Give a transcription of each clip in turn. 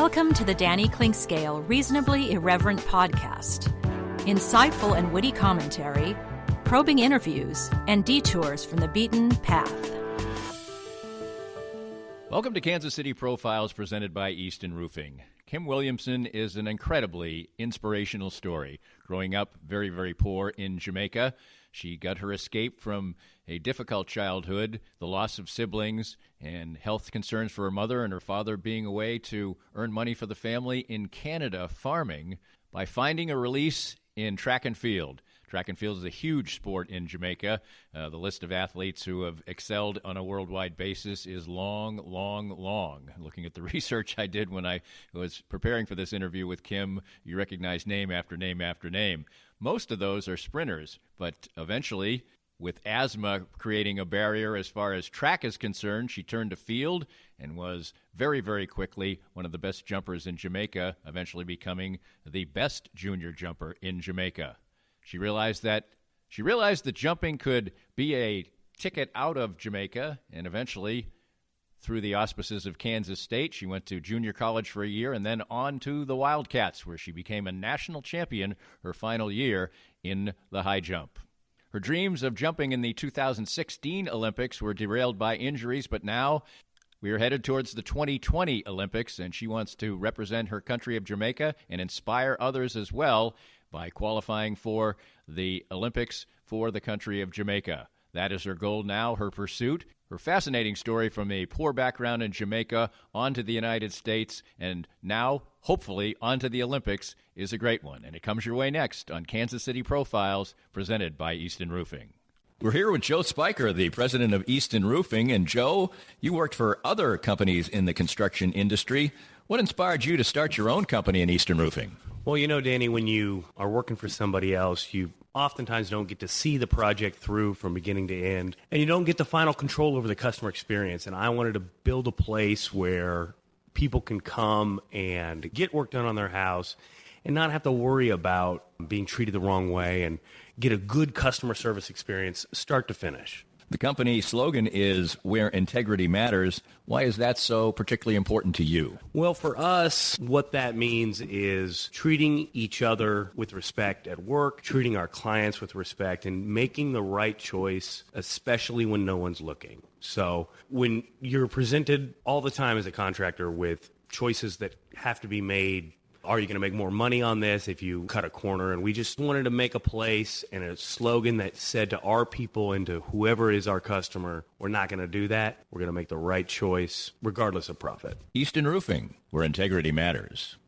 Welcome to the Danny Clinkscale Reasonably Irreverent podcast. Insightful and witty commentary, probing interviews, and detours from the beaten path. Welcome to Kansas City Profiles presented by Easton Roofing. Kim Williamson is an incredibly inspirational story. Growing up very, very poor in Jamaica, she got her escape from a difficult childhood, the loss of siblings, and health concerns for her mother and her father being away to earn money for the family in Canada farming by finding a release in track and field. Track and field is a huge sport in Jamaica. The list of athletes who have excelled on a worldwide basis is long, long, long. Looking at the research I did when I was preparing for this interview with Kim, you recognize name after name after name. Most of those are sprinters, but eventually, with asthma creating a barrier as far as track is concerned, she turned to field and was very, very quickly one of the best jumpers in Jamaica, eventually becoming the best junior jumper in Jamaica. She realized that jumping could be a ticket out of Jamaica, and eventually, through the auspices of Kansas State, she went to junior college for a year and then on to the Wildcats, where she became a national champion her final year in the high jump. Her dreams of jumping in the 2016 Olympics were derailed by injuries, but now we are headed towards the 2020 Olympics, and she wants to represent her country of Jamaica and inspire others as well by qualifying for the Olympics for the country of Jamaica. That is her goal now, her pursuit. Her fascinating story from a poor background in Jamaica onto the United States and now, hopefully, onto the Olympics is a great one. And it comes your way next on Kansas City Profiles, presented by Easton Roofing. We're here with Joe Spiker, the president of Easton Roofing. And Joe, you worked for other companies in the construction industry. What inspired you to start your own company in Easton Roofing? Well, you know, Danny, when you are working for somebody else, you oftentimes don't get to see the project through from beginning to end, and you don't get the final control over the customer experience. And I wanted to build a place where people can come and get work done on their house and not have to worry about being treated the wrong way and get a good customer service experience start to finish. The company slogan is "Where Integrity Matters." Why is that so particularly important to you? Well, for us, what that means is treating each other with respect at work, treating our clients with respect, and making the right choice, especially when no one's looking. So when you're presented all the time as a contractor with choices that have to be made, are you going to make more money on this if you cut a corner? And we just wanted to make a place and a slogan that said to our people and to whoever is our customer, we're not going to do that. We're going to make the right choice regardless of profit. Easton Roofing, where integrity matters.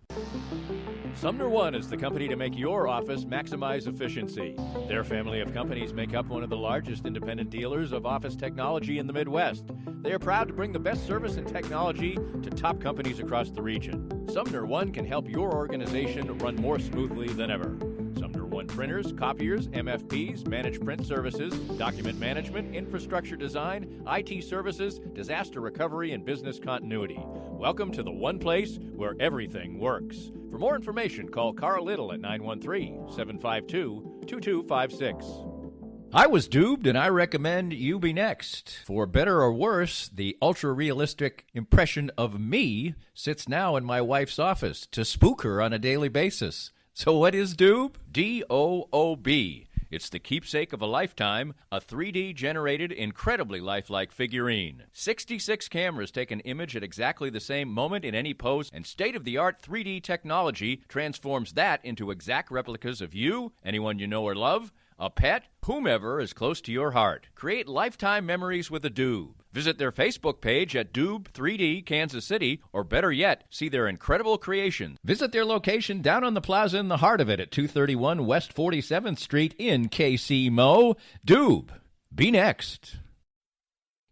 Sumner One is the company to make your office maximize efficiency. Their family of companies make up one of the largest independent dealers of office technology in the Midwest. They are proud to bring the best service and technology to top companies across the region. Sumner One can help your organization run more smoothly than ever. Sumner One printers, copiers, MFPs, managed print services, document management, infrastructure design, IT services, disaster recovery, and business continuity. Welcome to the one place where everything works. For more information, call Carl Little at 913-752-2256. I was duped, and I recommend you be next. For better or worse, the ultra-realistic impression of me sits now in my wife's office to spook her on a daily basis. So what is Doob? D-O-O-B. It's the keepsake of a lifetime, a 3D-generated, incredibly lifelike figurine. 66 cameras take an image at exactly the same moment in any pose, and state-of-the-art 3D technology transforms that into exact replicas of you, anyone you know or love, a pet, whomever is close to your heart. Create lifetime memories with a Doob. Visit their Facebook page at Doob 3D Kansas City, or better yet, see their incredible creations. Visit their location down on the plaza in the heart of it at 231 West 47th Street in KC Mo. Doob, be next.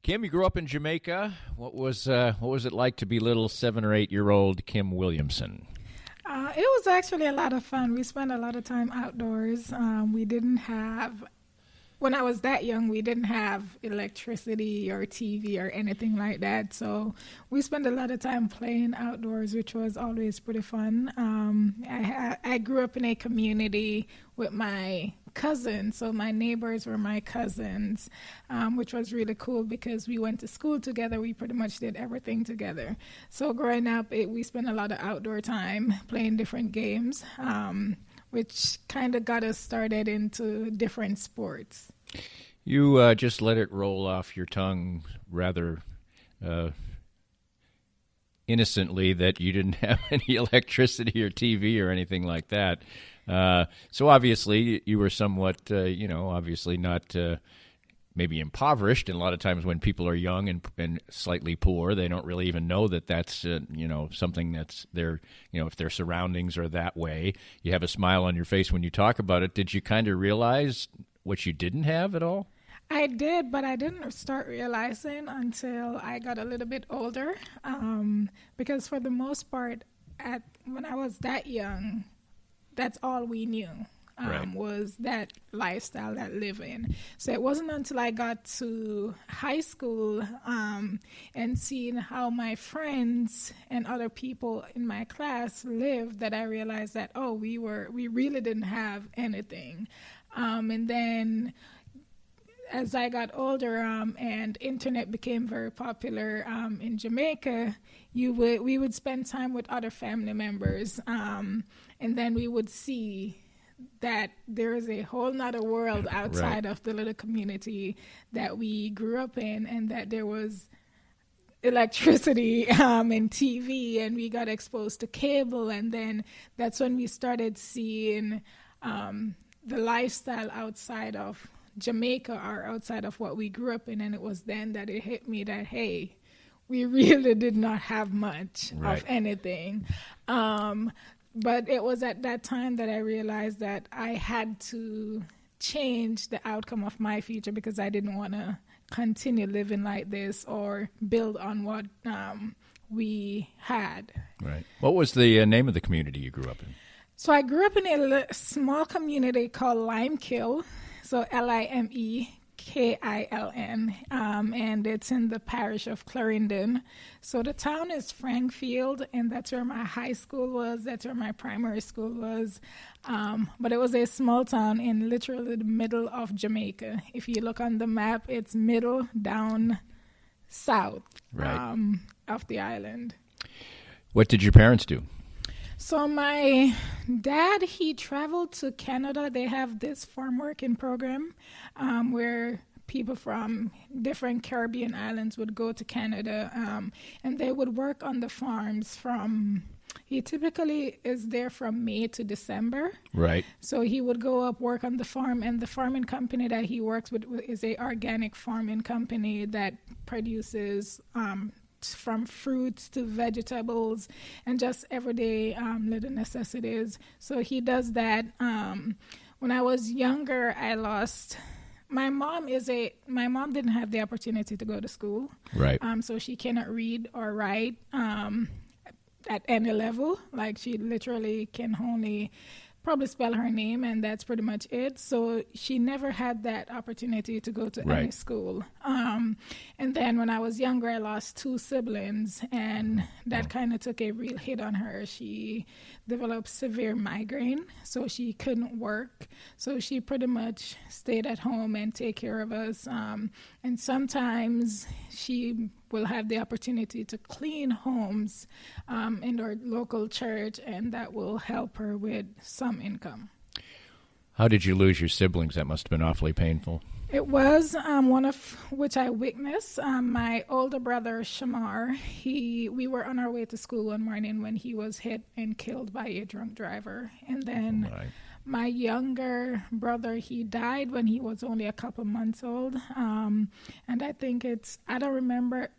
Kim, you grew up in Jamaica. What was it like to be little 7 or 8 year old Kim Williamson? It was actually a lot of fun. We spent a lot of time outdoors. We didn't have when I was that young, we didn't have electricity or TV or anything like that. So we spent a lot of time playing outdoors, which was always pretty fun. I grew up in a community with my cousins. So my neighbors were my cousins, which was really cool because we went to school together. We pretty much did everything together. So growing up, we spent a lot of outdoor time playing different games, which kind of got us started into different sports. You just let it roll off your tongue rather innocently that you didn't have any electricity or TV or anything like that. So obviously you were somewhat, obviously not maybe impoverished. And a lot of times when people are young and slightly poor, they don't really even know that that's, something that's their, if their surroundings are that way. You have a smile on your face when you talk about it. Did you kind of realize what you didn't have at all? I did, but I didn't start realizing until I got a little bit older, because for the most part, when I was that young, that's all we knew. Right. Was that lifestyle, that living. So it wasn't until I got to high school and seeing how my friends and other people in my class lived that I realized that, we really didn't have anything. And then as I got older and internet became very popular in Jamaica, we would spend time with other family members, and then we would see that there is a whole nother world outside of the little community that we grew up in, and that there was electricity and TV, and we got exposed to cable, and then that's when we started seeing the lifestyle outside of Jamaica or outside of what we grew up in. And it was then that it hit me that, hey, we really did not have much of anything. But it was at that time that I realized that I had to change the outcome of my future, because I didn't want to continue living like this or build on what we had. Right. What was the name of the community you grew up in? So I grew up in a small community called Limekill, so Limekiln, and it's in the parish of Clarendon. So the town is Frankfield, and that's where my high school was, that's where my primary school was. But it was a small town in literally the middle of Jamaica. If you look on the map, it's middle down south of the island. What did your parents do? So my dad, he traveled to Canada. They have this farm working program where people from different Caribbean islands would go to Canada, and they would work on the farms he typically is there from May to December. Right. So he would go up, work on the farm, and the farming company that he works with is a organic farming company that produces from fruits to vegetables and just everyday little necessities. So he does that. When I was younger, my mom didn't have the opportunity to go to school. Right. So she cannot read or write at any level. Like, she literally can only probably spell her name, and that's pretty much it. So she never had that opportunity to go to any school. And then when I was younger, I lost 2 siblings, and that kind of took a real hit on her. She developed severe migraine, so she couldn't work. So she pretty much stayed at home and take care of us. And sometimes she will have the opportunity to clean homes in our local church, and that will help her with some income. How did you lose your siblings? That must have been awfully painful. It was one of which I witnessed. My older brother, Shamar, we were on our way to school one morning when he was hit and killed by a drunk driver. And then my younger brother, he died when he was only a couple months old. And I think I don't remember.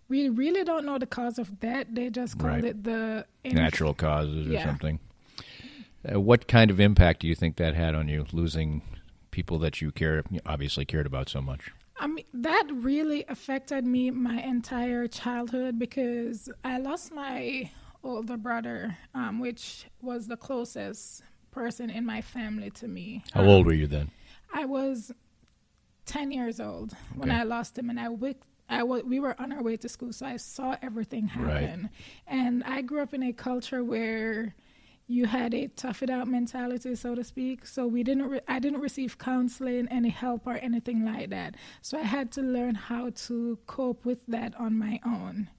We really don't know the cause of death. They just called it the natural causes or something. What kind of impact do you think that had on you, losing people that you obviously cared about so much? I mean, that really affected me my entire childhood, because I lost my older brother, which was the closest person in my family to me. How old were you then? I was 10 years old when I lost him, and we were on our way to school, so I saw everything happen. Right. And I grew up in a culture where you had a tough it out mentality, so to speak. So I didn't receive counseling, any help, or anything like that. So I had to learn how to cope with that on my own.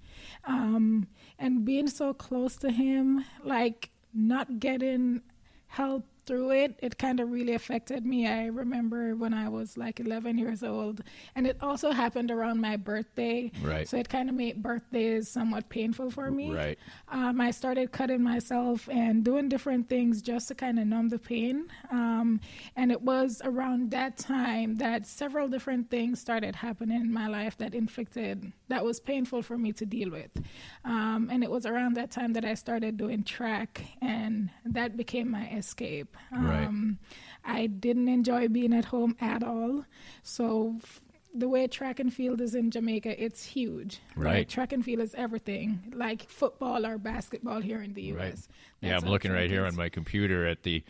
And being so close to him, like not getting help through it kind of really affected me. I remember when I was like 11 years old, and it also happened around my birthday. Right. So it kind of made birthdays somewhat painful for me. Right. I started cutting myself and doing different things just to kind of numb the pain. And it was around that time that several different things started happening in my life that was painful for me to deal with. And it was around that time that I started doing track, and that became my escape. Right. I didn't enjoy being at home at all. So the way track and field is in Jamaica, it's huge. Right. Like, track and field is everything, like football or basketball here in the U.S. Right. That's Yeah, I'm what looking track right here is. on my computer at the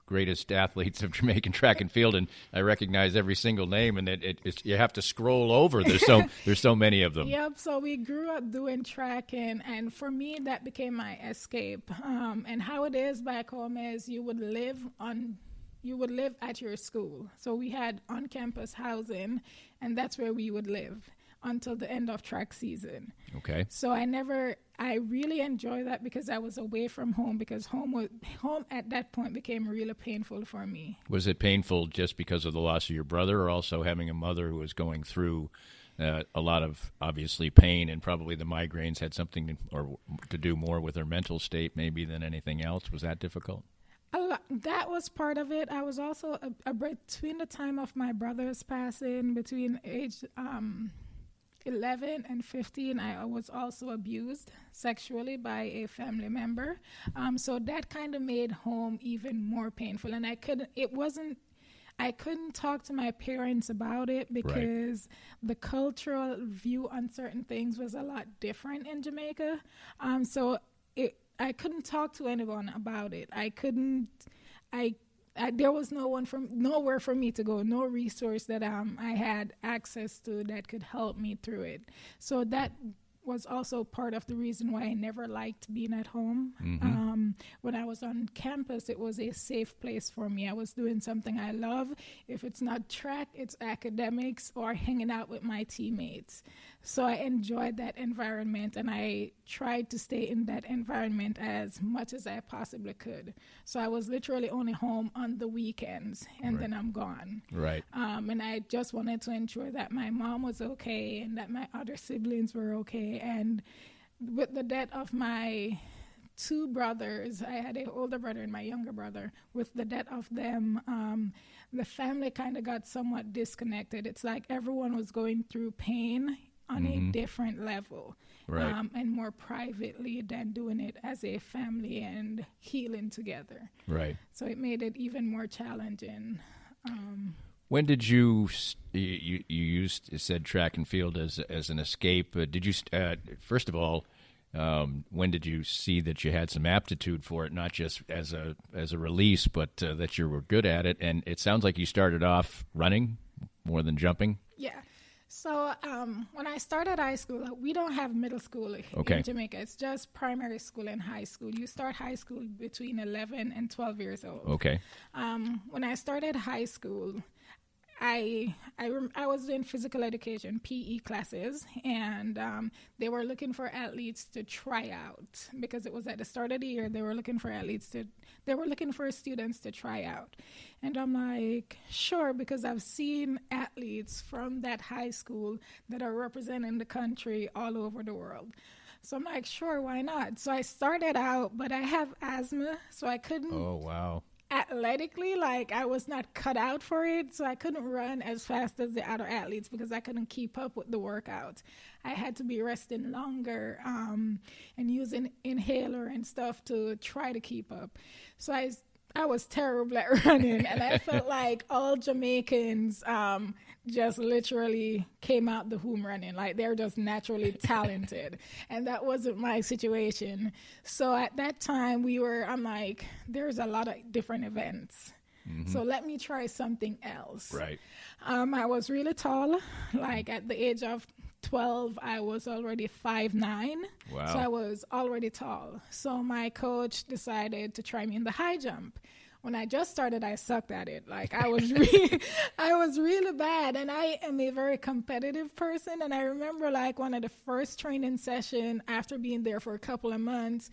greatest athletes of Jamaican track and field, and I recognize every single name, and it's you have to scroll over. There's so many of them. Yep, so we grew up doing track, and for me, that became my escape. And how it is back home is you would live at your school. So we had on-campus housing, and that's where we would live until the end of track season. Okay. So I really enjoy that because I was away from home, because home at that point became really painful for me. Was it painful just because of the loss of your brother, or also having a mother who was going through a lot of, obviously, pain, and probably the migraines had something to do more with her mental state maybe than anything else? Was that difficult? That was part of it. I was also, between the time of my brother's passing, between age 11 and 15, I was also abused sexually by a family member. So that kind of made home even more painful. And I couldn't talk to my parents about it because the cultural view on certain things was a lot different in Jamaica. I couldn't talk to anyone about it. There was nowhere for me to go, no resource that I had access to that could help me through it. So that was also part of the reason why I never liked being at home. Mm-hmm. When I was on campus, it was a safe place for me. I was doing something I love. If it's not track, it's academics or hanging out with my teammates. So I enjoyed that environment, and I tried to stay in that environment as much as I possibly could. So I was literally only home on the weekends, and then I'm gone. Right. And I just wanted to ensure that my mom was okay and that my other siblings were okay. And with the death of my two brothers, I had an older brother and my younger brother. With the death of them, the family kind of got somewhat disconnected. It's like everyone was going through pain on a different level, Right. And more privately than doing it as a family and healing together. Right. So it made it even more challenging. When did you said track and field as an escape? Did you first of all, when did you see that you had some aptitude for it, not just as a release, but that you were good at it? And it sounds like you started off running more than jumping. Yeah. So when I started high school, we don't have middle school in Jamaica. It's just primary school and high school. You start high school between 11 and 12 years old. Okay. When I started high school, I was doing physical education, PE classes, and they were looking for athletes to try out because it was at the start of the year. They were looking for students to try out. And I'm like, sure, because I've seen athletes from that high school that are representing the country all over the world. So I'm like, sure, why not? So I started out, but I have asthma, so I couldn't. Oh, wow. Athletically, like I was not cut out for it, so I couldn't run as fast as the other athletes because I couldn't keep up with the workout. I had to be resting longer and using inhaler and stuff to try to keep up. So I was terrible at running, and I felt like all Jamaicans just literally came out the womb running. Like they're just naturally talented, and that wasn't my situation. So at that time, I'm like, there's a lot of different events. So let me try something else. Right. I was really tall. Like at the age of 12, I was already 5'9". Wow. So I was already tall. So my coach decided to try me in the high jump. When I just started, I sucked at it. Like I was really bad. And I am a very competitive person. And I remember like one of the first training session after being there for a couple of months,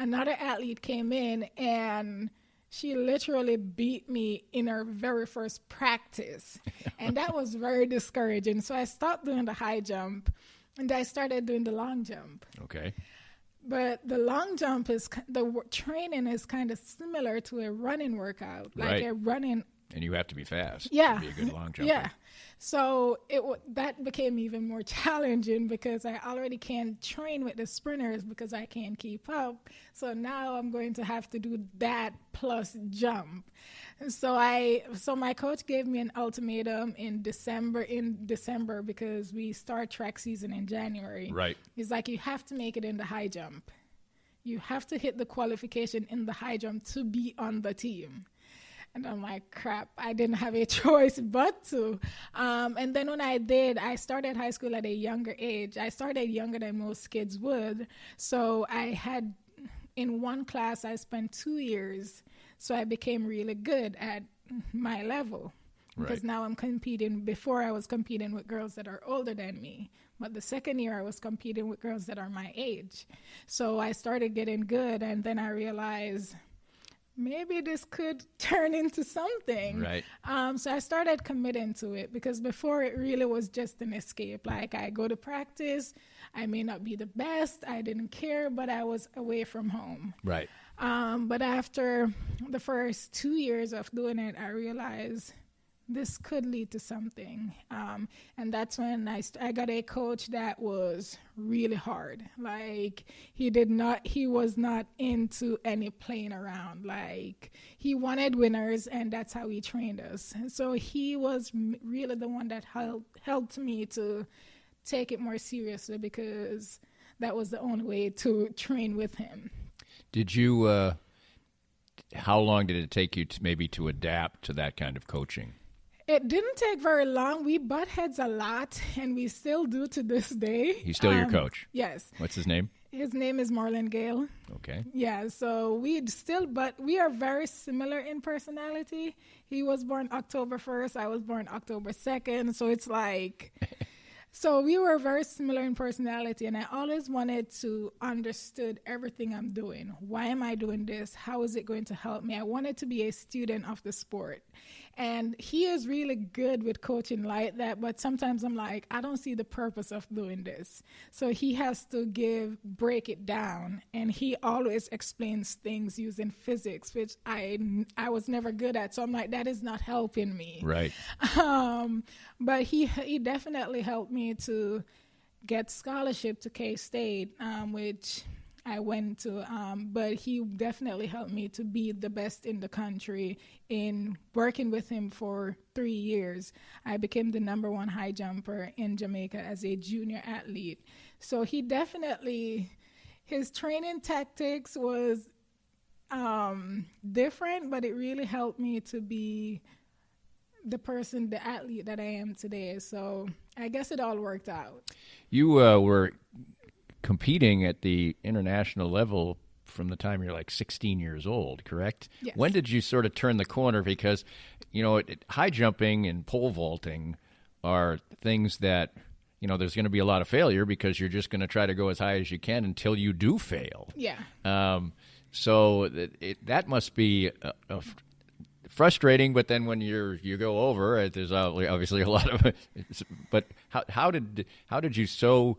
another athlete came in and she literally beat me in her very first practice. And that was very discouraging. So I stopped doing the high jump and I started doing the long jump. Okay. But the long jump training is kind of similar to a running workout, like Right. a running. And you have to be fast Yeah. to be a good long jumper. Yeah. So that became even more challenging because I already can't train with the sprinters because I can't keep up. So now I'm going to have to do that plus jump. So my coach gave me an ultimatum in December because we start track season in January. Right. He's like, you have to make it in the high jump. You have to hit the qualification in the high jump to be on the team. And I'm like, crap, I didn't have a choice but to. And then when I did, I started high school at a younger age. I started younger than most kids would. So in one class, I spent 2 years. So I became really good at my level. Because now I'm competing. Before I was competing with girls that are older than me. But the second year I was competing with girls that are my age. So I started getting good. And then I realized maybe this could turn into something. Right. So I started committing to it because before it really was just an escape. Like I go to practice, I may not be the best, I didn't care, but I was away from home. Right. But after the first 2 years of doing it, I realized this could lead to something. And that's when I got a coach that was really hard. Like he was not into any playing around. Like he wanted winners and that's how he trained us. And so he was really the one that helped me to take it more seriously because that was the only way to train with him. Did you, how long did it take you to adapt to that kind of coaching? It didn't take very long. We butt heads a lot, and we still do to this day. He's still your coach? Yes. What's his name? His name is Marlon Gale. Okay. Yeah, so we are very similar in personality. He was born October 1st. I was born October 2nd. So it's like... So we were very similar in personality, and I always wanted to understood everything I'm doing. Why am I doing this? How is it going to help me? I wanted to be a student of the sport. And he is really good with coaching like that, but sometimes I'm like, I don't see the purpose of doing this. So he has to break it down, and he always explains things using physics, which I was never good at. So I'm like, that is not helping me. Right. But he definitely helped me to get scholarship to K-State, which I went to, but he definitely helped me to be the best in the country. In working with him for 3 years, I became the #1 high jumper in Jamaica as a junior athlete. So he definitely, his training tactics was different, but it really helped me to be the athlete that I am today. So I guess it all worked out. You were competing at the international level from the time you're like 16 years old, correct? Yes. When did you sort of turn the corner? Because, high jumping and pole vaulting are things that, there's going to be a lot of failure because you're just going to try to go as high as you can until you do fail. Yeah. So that must be frustrating, but then when you go over, there's obviously a lot of. But how did you so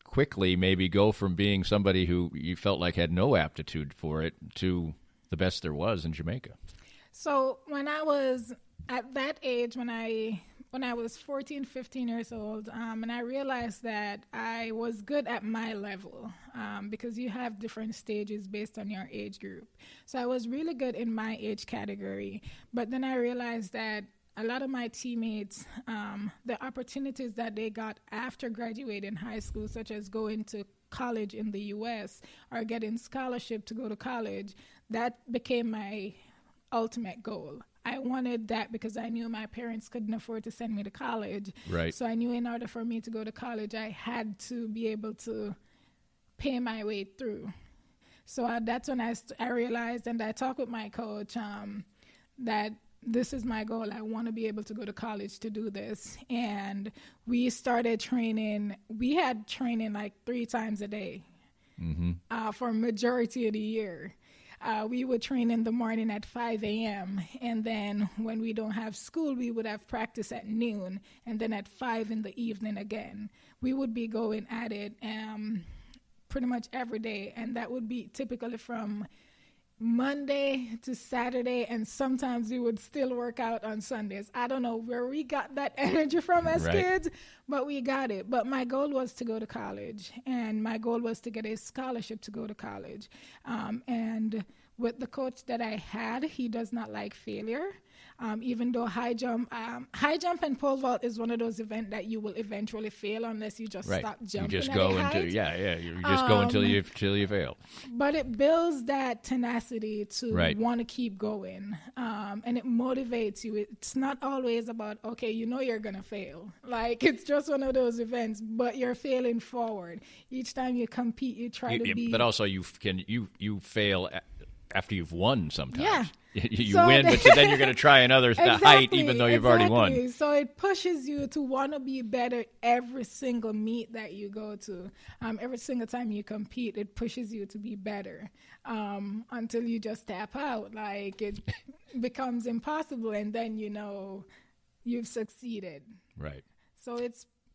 quickly maybe go from being somebody who you felt like had no aptitude for it to the best there was in Jamaica? So when I was at that age, when I was 14, 15 years old, and I realized that I was good at my level because you have different stages based on your age group. So I was really good in my age category. But then I realized that a lot of my teammates, the opportunities that they got after graduating high school, such as going to college in the U.S. or getting scholarship to go to college, that became my ultimate goal. I wanted that because I knew my parents couldn't afford to send me to college. Right. So I knew in order for me to go to college, I had to be able to pay my way through. So that's when I realized, and I talked with my coach, that this is my goal. I want to be able to go to college to do this. And we started training. We had training like 3 times a day for a majority of the year. We would train in the morning at 5 a.m. And then when we don't have school, we would have practice at noon. And then at 5 in the evening again. We would be going at it pretty much every day. And that would be typically from Monday to Saturday, and sometimes we would still work out on Sundays. I don't know where we got that energy from as kids, but we got it. But my goal was to go to college, and my goal was to get a scholarship to go to college. And with the coach that I had, he does not like failure. Even though high jump and pole vault is one of those events that you will eventually fail unless you just stop jumping. You just go until you just go until you fail. But it builds that tenacity to want to keep going, and it motivates you. It's not always about you're gonna fail. Like it's just one of those events, but you're failing forward. Each time you compete, you try to be. But also you fail after you've won sometimes. Yeah. You win, but then you're going to try another height even though you've already won. So it pushes you to want to be better every single meet that you go to. Every single time you compete, it pushes you to be better until you just tap out. Like it becomes impossible, and then you've succeeded. Right. So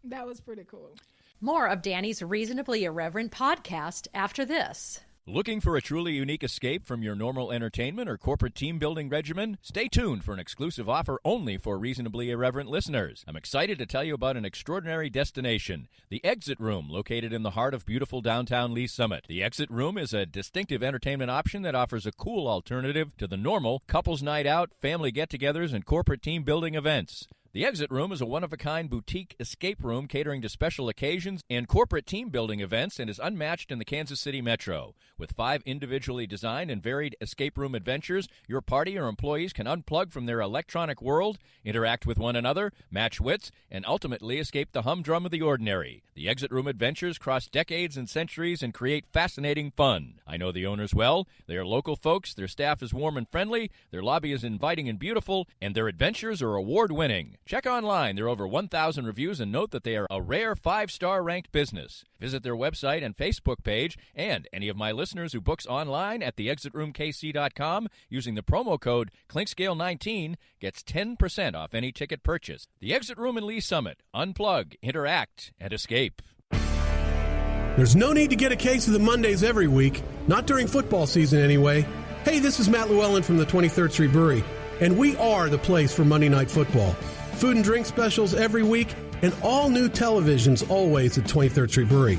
that was pretty cool. More of Danny's Reasonably Irreverent podcast after this. Looking for a truly unique escape from your normal entertainment or corporate team-building regimen? Stay tuned for an exclusive offer only for Reasonably Irreverent listeners. I'm excited to tell you about an extraordinary destination, the Exit Room, located in the heart of beautiful downtown Lee Summit. The Exit Room is a distinctive entertainment option that offers a cool alternative to the normal couples night out, family get-togethers, and corporate team-building events. The Exit Room is a one-of-a-kind boutique escape room catering to special occasions and corporate team-building events and is unmatched in the Kansas City metro. With 5 individually designed and varied escape room adventures, your party or employees can unplug from their electronic world, interact with one another, match wits, and ultimately escape the humdrum of the ordinary. The Exit Room adventures cross decades and centuries and create fascinating fun. I know the owners well. They are local folks, their staff is warm and friendly, their lobby is inviting and beautiful, and their adventures are award-winning. Check online. There are over 1,000 reviews, and note that they are a rare 5-star ranked business. Visit their website and Facebook page, and any of my listeners who books online at theexitroomkc.com using the promo code ClinkScale19 gets 10% off any ticket purchase. The Exit Room in Lee Summit. Unplug, interact, and escape. There's no need to get a case of the Mondays every week, not during football season anyway. Hey, this is Matt Llewellyn from the 23rd Street Brewery, and we are the place for Monday Night Football. Food and drink specials every week, and all new televisions always at 23rd Street Brewery.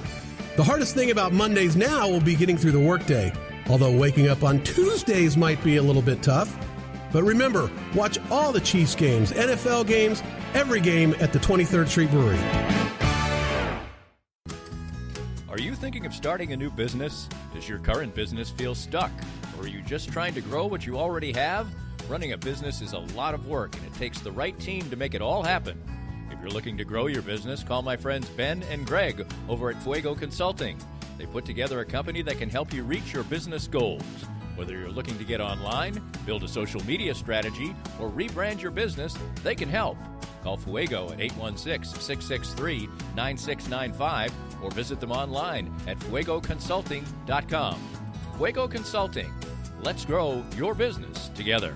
The hardest thing about Mondays now will be getting through the workday, although waking up on Tuesdays might be a little bit tough. But remember, watch all the Chiefs games, NFL games, every game at the 23rd Street Brewery. Are you thinking of starting a new business? Does your current business feel stuck? Or are you just trying to grow what you already have? Running a business is a lot of work, and it takes the right team to make it all happen. If you're looking to grow your business, call my friends Ben and Greg over at Fuego Consulting. They put together a company that can help you reach your business goals. Whether you're looking to get online, build a social media strategy, or rebrand your business, they can help. Call Fuego at 816-663-9695 or visit them online at fuegoconsulting.com. Fuego Consulting. Let's grow your business together.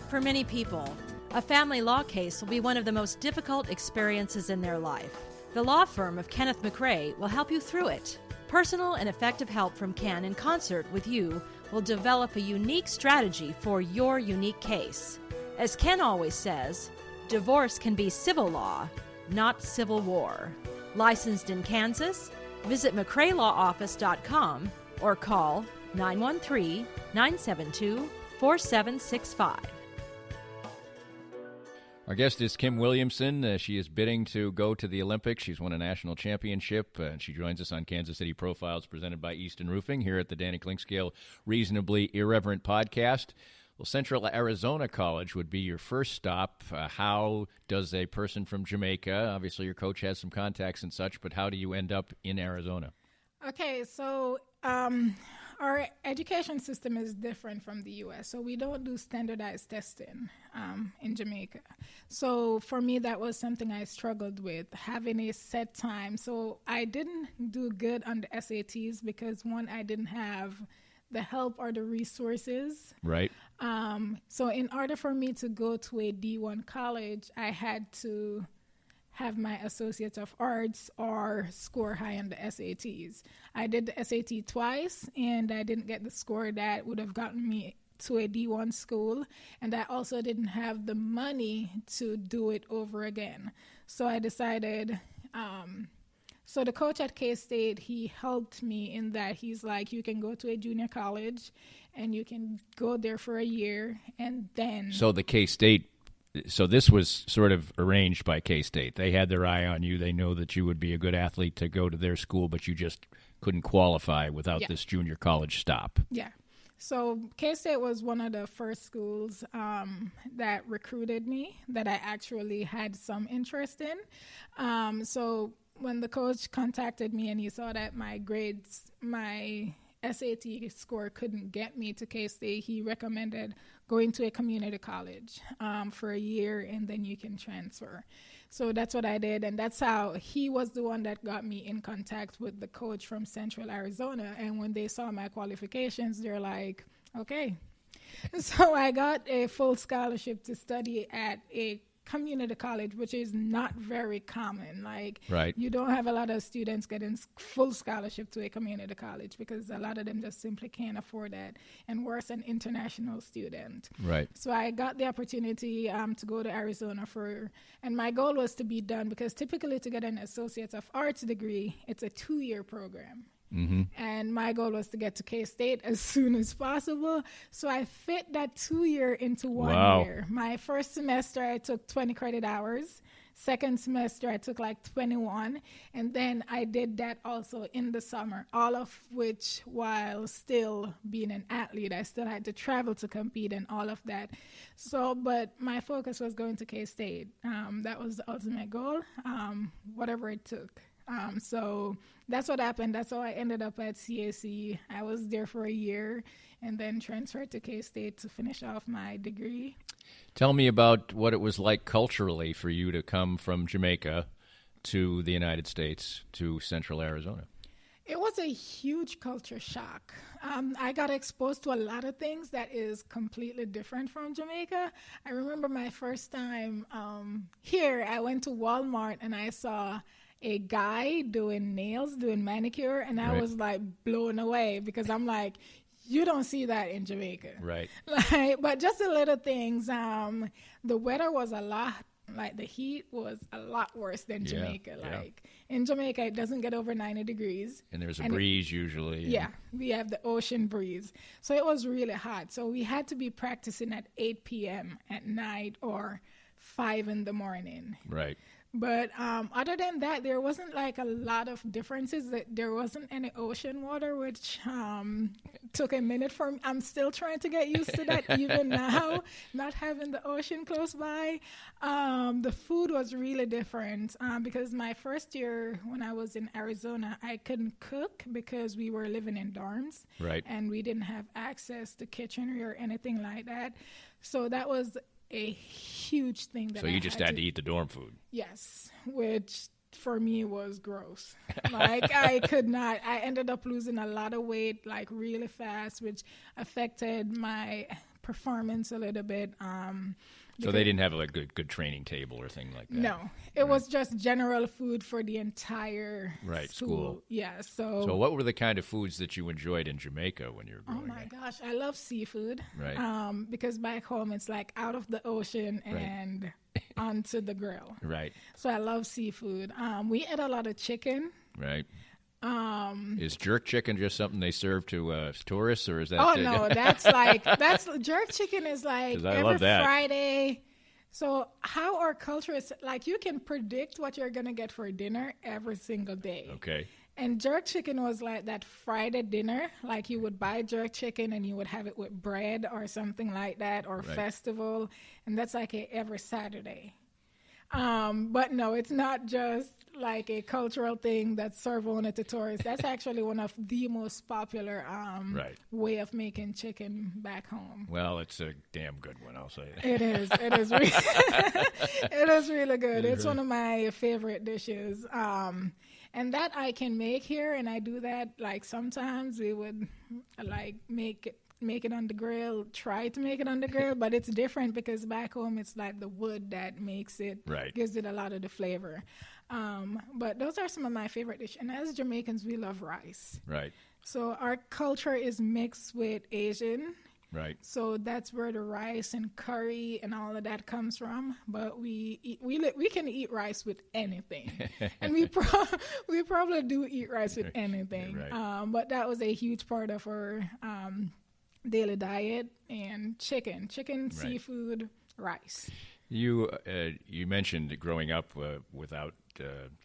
For many people, a family law case will be one of the most difficult experiences in their life. The law firm of Kenneth McRae will help you through it. Personal and effective help from Ken in concert with you will develop a unique strategy for your unique case. As Ken always says, divorce can be civil law, not civil war. Licensed in Kansas? Visit McRaeLawOffice.com or call 913-972-4765. Our guest is Kim Williamson. She is bidding to go to the Olympics. She's won a national championship, and she joins us on Kansas City Profiles presented by Easton Roofing here at the Danny Clinkscale Reasonably Irreverent podcast. Well, Central Arizona College would be your first stop. How does a person from Jamaica, obviously your coach has some contacts and such, but how do you end up in Arizona? Okay, so our education system is different from the U.S., so we don't do standardized testing in Jamaica. So for me, that was something I struggled with, having a set time. So I didn't do good on the SATs because, one, I didn't have the help or the resources. Right. So in order for me to go to a D1 college, I had to have my Associate of Arts or score high on the SATs. I did the SAT twice, and I didn't get the score that would have gotten me to a D1 school, and I also didn't have the money to do it over again. So I decided, so the coach at K-State, he helped me in that he's like, you can go to a junior college, and you can go there for a year, and then... So the K-State... So this was sort of arranged by K-State. They had their eye on you. They know that you would be a good athlete to go to their school, but you just couldn't qualify without this junior college stop. Yeah. So K-State was one of the first schools that recruited me that I actually had some interest in. So when the coach contacted me and he saw that my grades, my SAT score couldn't get me to K-State, he recommended going to a community college for a year, and then you can transfer. So that's what I did, and that's how he was the one that got me in contact with the coach from Central Arizona. And when they saw my qualifications, they're like, okay. So I got a full scholarship to study at a community college, which is not very common. Like, you don't have a lot of students getting full scholarship to a community college because a lot of them just simply can't afford that. And worse, an international student. Right. So I got the opportunity to go to Arizona and my goal was to be done because typically to get an Associate of Arts degree, it's a 2-year program. Mm-hmm. And my goal was to get to K-State as soon as possible. So I fit that 2-year into 1 year. My first semester, I took 20 credit hours. Second semester, I took like 21. And then I did that also in the summer, all of which while still being an athlete. I still had to travel to compete and all of that. So, but my focus was going to K-State. That was the ultimate goal, whatever it took. So that's what happened. That's how I ended up at CAC. I was there for a year and then transferred to K-State to finish off my degree. Tell me about what it was like culturally for you to come from Jamaica to the United States, to Central Arizona. It was a huge culture shock. I got exposed to a lot of things that is completely different from Jamaica. I remember my first time here, I went to Walmart and I saw a guy doing nails, doing manicure, and I was like blown away because I'm like, you don't see that in Jamaica. Right. But just the little things. The weather was a lot, like the heat was a lot worse than Jamaica. Like in Jamaica, it doesn't get over 90 degrees. And there's a breeze usually. Yeah, we have the ocean breeze. So it was really hot. So we had to be practicing at 8 p.m. at night or 5 in the morning. Right. But other than that, there wasn't like a lot of differences. There wasn't any ocean water, which took a minute for me. I'm still trying to get used to that even now, not having the ocean close by. The food was really different because my first year when I was in Arizona, I couldn't cook because we were living in dorms. Right. And we didn't have access to kitchen or anything like that. So that was a huge thing that So you just had to eat the dorm food. Yes, which for me was gross. Like I could not. I ended up losing a lot of weight like really fast, which affected my performance a little bit. So they didn't have a good training table or thing like that? No. It was just general food for the entire school. Yeah. So what were the kind of foods that you enjoyed in Jamaica when you were growing up? Oh, my gosh. I love seafood. Right. Because back home, it's like out of the ocean and onto the grill. Right. So I love seafood. We ate a lot of chicken. Right. Is jerk chicken just something they serve to tourists, or is that? Oh no, that's jerk chicken is like every Friday. So how our culture is, like, you can predict what you're going to get for dinner every single day. Okay. And jerk chicken was like that Friday dinner. Like, you would buy jerk chicken and you would have it with bread or something like that, or festival. And that's like every Saturday. But no, it's not just like a cultural thing that's served only to tourists. That's actually one of the most popular way of making chicken back home. Well, it's a damn good one, I'll say. It is. It is really, it is really good. It's one of my favorite dishes. And that I can make here, and I do that, like, sometimes we would, like, make it on the grill, try to make it on the grill, but it's different because back home it's like the wood that makes it, gives it a lot of the flavor. But those are some of my favorite dishes. And as Jamaicans, we love rice. Right. So our culture is mixed with Asian. Right. So that's where the rice and curry and all of that comes from. But we can eat rice with anything, and we probably do eat rice with anything. Right. But that was a huge part of our daily diet, and chicken, seafood, rice. You mentioned growing up without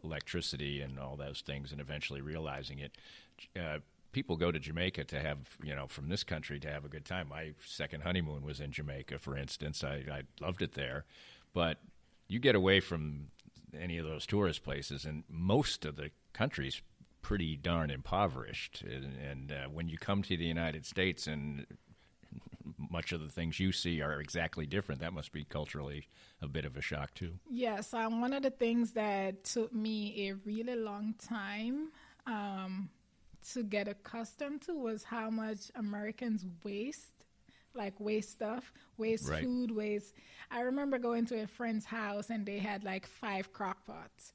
electricity and all those things, and eventually realizing it. People go to Jamaica to have, from this country to have a good time. My second honeymoon was in Jamaica, for instance. I loved it there. But you get away from any of those tourist places, and most of the country's pretty darn impoverished. And when you come to the United States and much of the things you see are exactly different, that must be culturally a bit of a shock, too. Yes. One of the things that took me a really long time to get accustomed to was how much Americans waste stuff, food, waste. I remember going to a friend's house and they had like 5 crock pots.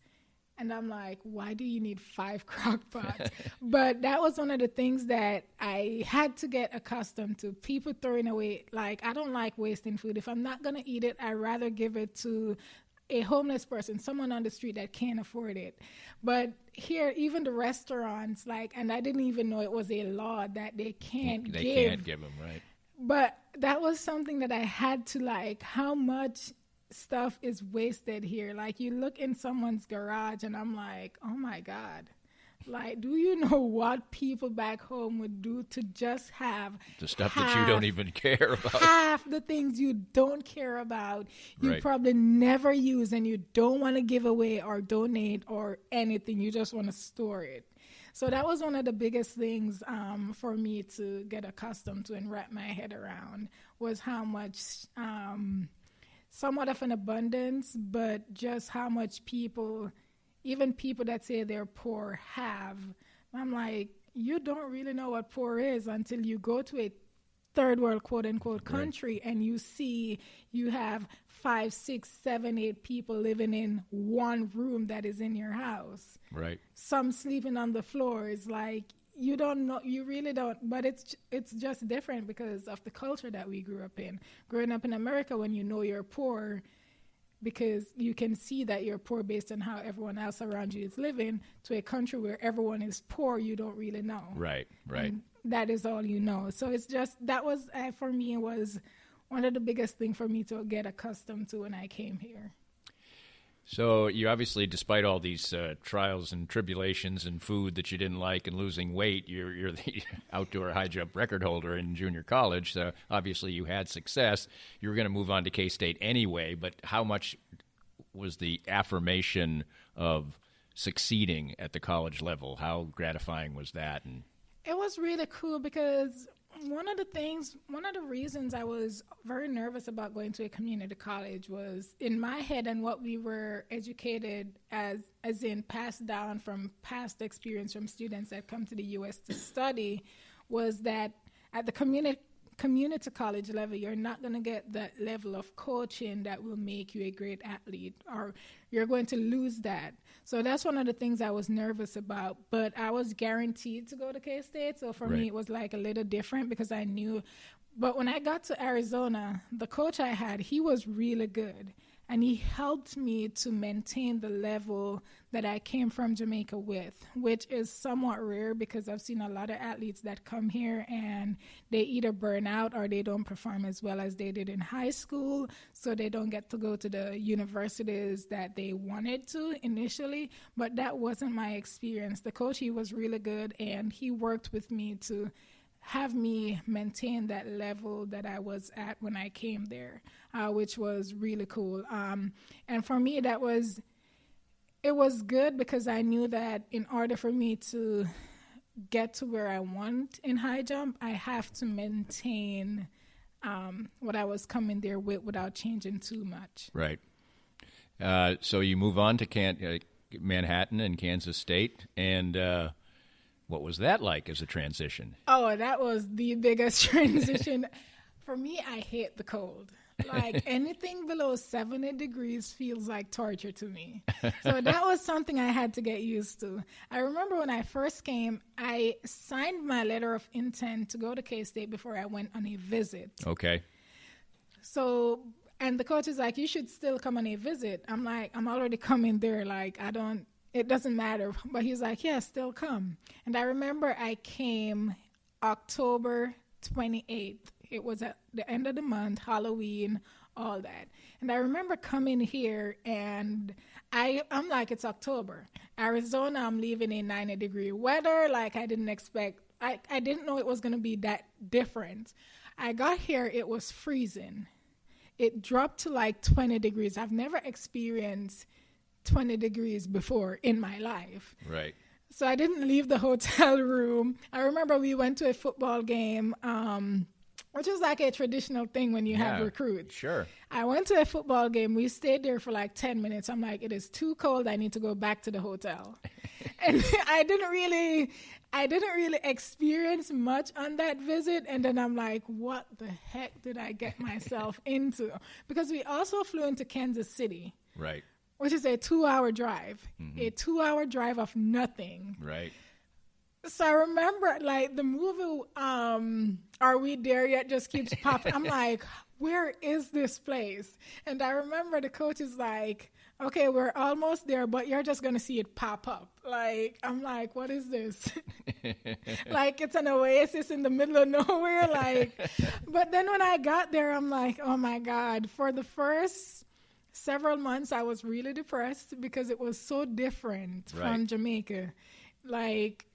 And I'm like, why do you need 5 crock pots? But that was one of the things that I had to get accustomed to. People throwing away, like, I don't like wasting food. If I'm not going to eat it, I'd rather give it to a homeless person, someone on the street that can't afford it. But here, even the restaurants, and I didn't even know it was a law that they can't give. They can't give them, right. But that was something that I had to, how much stuff is wasted here. Like, you look in someone's garage and I'm like, oh my God. Like, do you know what people back home would do to just have the stuff that you don't even care about? Half the things you don't care about, you probably never use, and you don't want to give away or donate or anything. You just want to store it. So that was one of the biggest things for me to get accustomed to and wrap my head around, was how much, somewhat of an abundance, but just how much people, even people that say they're poor, have. I'm like, you don't really know what poor is until you go to a third world, quote unquote, country, and you see you have 5, 6, 7, 8 people living in one room that is in your house. Right. Some sleeping on the floors. Like, you don't know, you really don't, but it's just different because of the culture that we grew up in. Growing up in America, when you know you're poor, because you can see that you're poor based on how everyone else around you is living, to a country where everyone is poor, you don't really know. Right. And that is all you know. So it's just, that was, for me, it was one of the biggest things for me to get accustomed to when I came here. So you obviously, despite all these trials and tribulations and food that you didn't like and losing weight, you're the outdoor high jump record holder in junior college. So obviously you had success. You were going to move on to K-State anyway, but how much was the affirmation of succeeding at the college level? How gratifying was that? And it was really cool because one of the reasons I was very nervous about going to a community college was, in my head and what we were educated as in passed down from past experience from students that come to the U.S. to study, was that at the community college level, you're not going to get that level of coaching that will make you a great athlete, or you're going to lose that. So that's one of the things I was nervous about, but I was guaranteed to go to K-State. So for me, it was like a little different because I knew. But when I got to Arizona, the coach I had, he was really good. and he helped me to maintain the level that I came from Jamaica with, which is somewhat rare because I've seen a lot of athletes that come here and they either burn out or they don't perform as well as they did in high school, so they don't get to go to the universities that they wanted to initially. But that wasn't my experience. The coach, he was really good, and he worked with me to have me maintain that level that I was at when I came there, which was really cool. And for me, it was good because I knew that in order for me to get to where I want in high jump, I have to maintain what I was coming there with without changing too much. Right. So you move on to Manhattan and Kansas State, and what was that like as a transition? Oh, that was the biggest transition. For me, I hate the cold. Like anything below 70 degrees feels like torture to me. So that was something I had to get used to. I remember when I first came, I signed my letter of intent to go to K-State before I went on a visit. Okay. So, and the coach is like, you should still come on a visit. I'm like, I'm already coming there. Like, it doesn't matter. But he's like, yeah, still come. And I remember I came October 28th. It was at the end of the month, Halloween, all that. And I remember coming here, and I'm like, it's October. Arizona, I'm leaving in 90-degree weather. Like, I didn't expect, I didn't know it was going to be that different. I got here, it was freezing. It dropped to like 20 degrees. I've never experienced 20 degrees before in my life. Right. So I didn't leave the hotel room. I remember we went to a football game, which is like a traditional thing when you have recruits. Sure. I went to a football game. We stayed there for like 10 minutes. I'm like, it is too cold. I need to go back to the hotel. And I didn't really experience much on that visit. And then I'm like, what the heck did I get myself into? Because we also flew into Kansas City. Right. Which is a 2-hour drive. Mm-hmm. A 2-hour drive of nothing. Right. So I remember, like, the movie, Are We There Yet? Just keeps popping. I'm like, where is this place? And I remember the coach is like, okay, we're almost there, but you're just going to see it pop up. Like, I'm like, what is this? Like, it's an oasis in the middle of nowhere. Like, but then when I got there, I'm like, oh, my God. For the first several months, I was really depressed because it was so different from Jamaica. Like,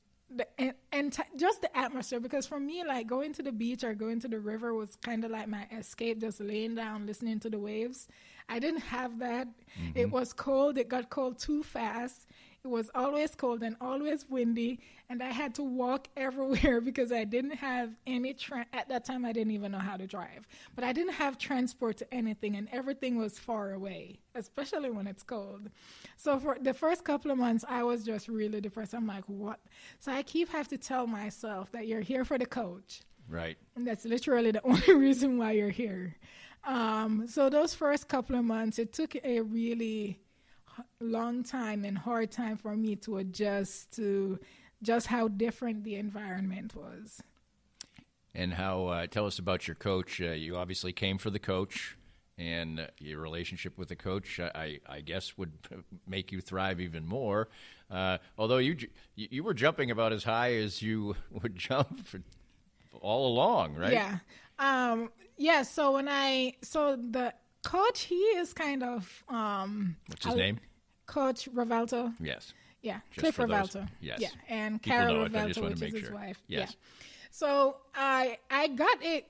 just the atmosphere, because for me, like, going to the beach or going to the river was kind of like my escape, just laying down, listening to the waves. I didn't have that. Mm-hmm. It was cold. It got cold too fast. It was always cold and always windy, and I had to walk everywhere because I didn't have any at that time, I didn't even know how to drive. But I didn't have transport to anything, and everything was far away, especially when it's cold. So for the first couple of months, I was just really depressed. I'm like, what? So I have to tell myself that you're here for the coach. Right. And that's literally the only reason why you're here. So those first couple of months, it took a really long time and hard time for me to adjust to just how different the environment was. And how, tell us about your coach. You obviously came for the coach, and your relationship with the coach, I guess, would make you thrive even more. Although you were jumping about as high as you would jump all along, right? Yeah. Yeah, so the coach, he is kind of... what's his name? Coach Ravelto. Yes. Yeah, Just Cliff Ravelto. Yes. Yeah, and People Cara know it, I just Ravelto, want to which make is sure. his wife. Yes. Yeah. So I got it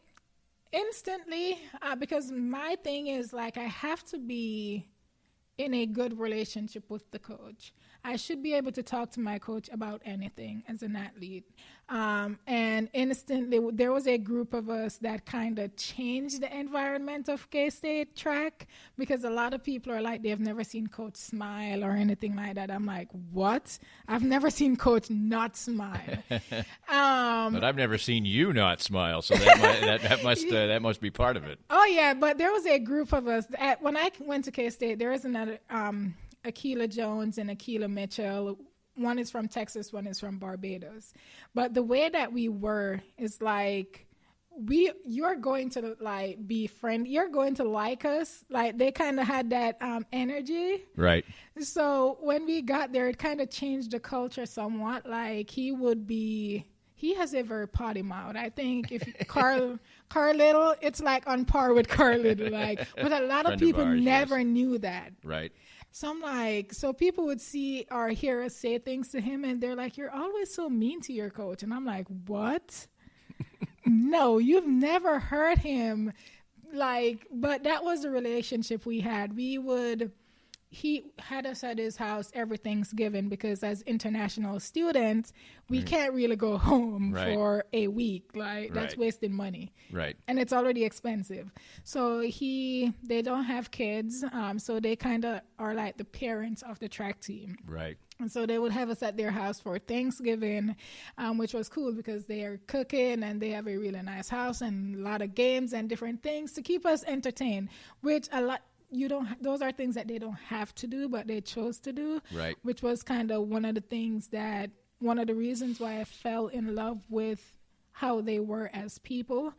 instantly because my thing is, like, I have to be in a good relationship with the coach. I should be able to talk to my coach about anything as an athlete. And instantly, there was a group of us that kind of changed the environment of K-State track, because a lot of people are like, they've never seen coach smile or anything like that. I'm like, what? I've never seen coach not smile. But I've never seen you not smile, so that must be part of it. Oh, yeah, but there was a group of us. When I went to K-State, there was another Akila Jones and Akila Mitchell. One is from Texas, one is from Barbados. But the way that we were is like, you're going to like be friend. You're going to like us. Like they kind of had that energy. Right. So when we got there, it kind of changed the culture somewhat. Like he has a very potty mouth. I think if Carl Little, it's like on par with Carl Little. Like, but a lot of people never knew that. Right. So I'm like, so people would see or hear us say things to him, and they're like, "You're always so mean to your coach." And I'm like, "What?" No, you've never heard him. Like, but that was the relationship we had. He had us at his house every Thanksgiving because as international students, we can't really go home for a week. Like that's wasting money. Right. And it's already expensive. So they don't have kids. So they kind of are like the parents of the track team. Right. And so they would have us at their house for Thanksgiving, which was cool because they are cooking and they have a really nice house and a lot of games and different things to keep us entertained, which those are things that they don't have to do, but they chose to do, right? Which was kind of one of the reasons why I fell in love with how they were as people.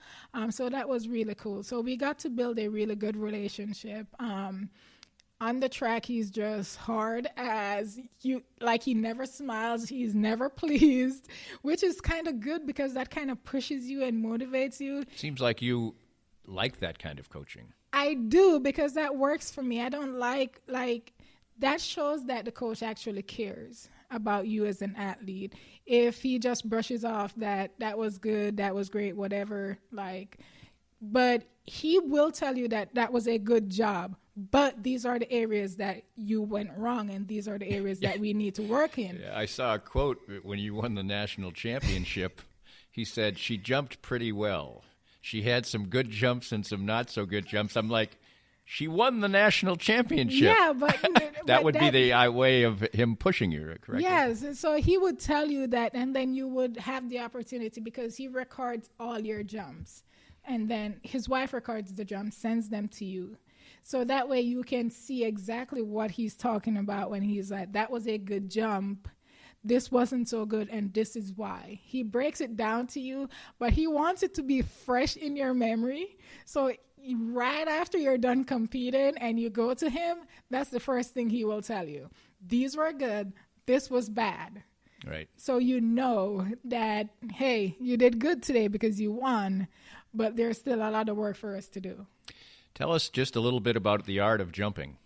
So that was really cool. So we got to build a really good relationship. On the track, he's just hard as you, like he never smiles. He's never pleased, which is kind of good because that kind of pushes you and motivates you. Seems like you like that kind of coaching. I do, because that works for me. I don't like that shows that the coach actually cares about you as an athlete. If he just brushes off that was good, that was great, whatever, but he will tell you that was a good job, but these are the areas that you went wrong and these are the areas that we need to work in. Yeah, I saw a quote when you won the national championship. He said, "She jumped pretty well. She had some good jumps and some not so good jumps." I'm like, she won the national championship. Yeah, but that would be the way of him pushing you, correct? Yes, so he would tell you that, and then you would have the opportunity because he records all your jumps, and then his wife records the jumps, sends them to you. So that way you can see exactly what he's talking about when he's like, that was a good jump. This wasn't so good, and this is why. He breaks it down to you, but he wants it to be fresh in your memory. So right after you're done competing and you go to him, that's the first thing he will tell you. These were good. This was bad. Right. So you know that, hey, you did good today because you won, but there's still a lot of work for us to do. Tell us just a little bit about the art of jumping.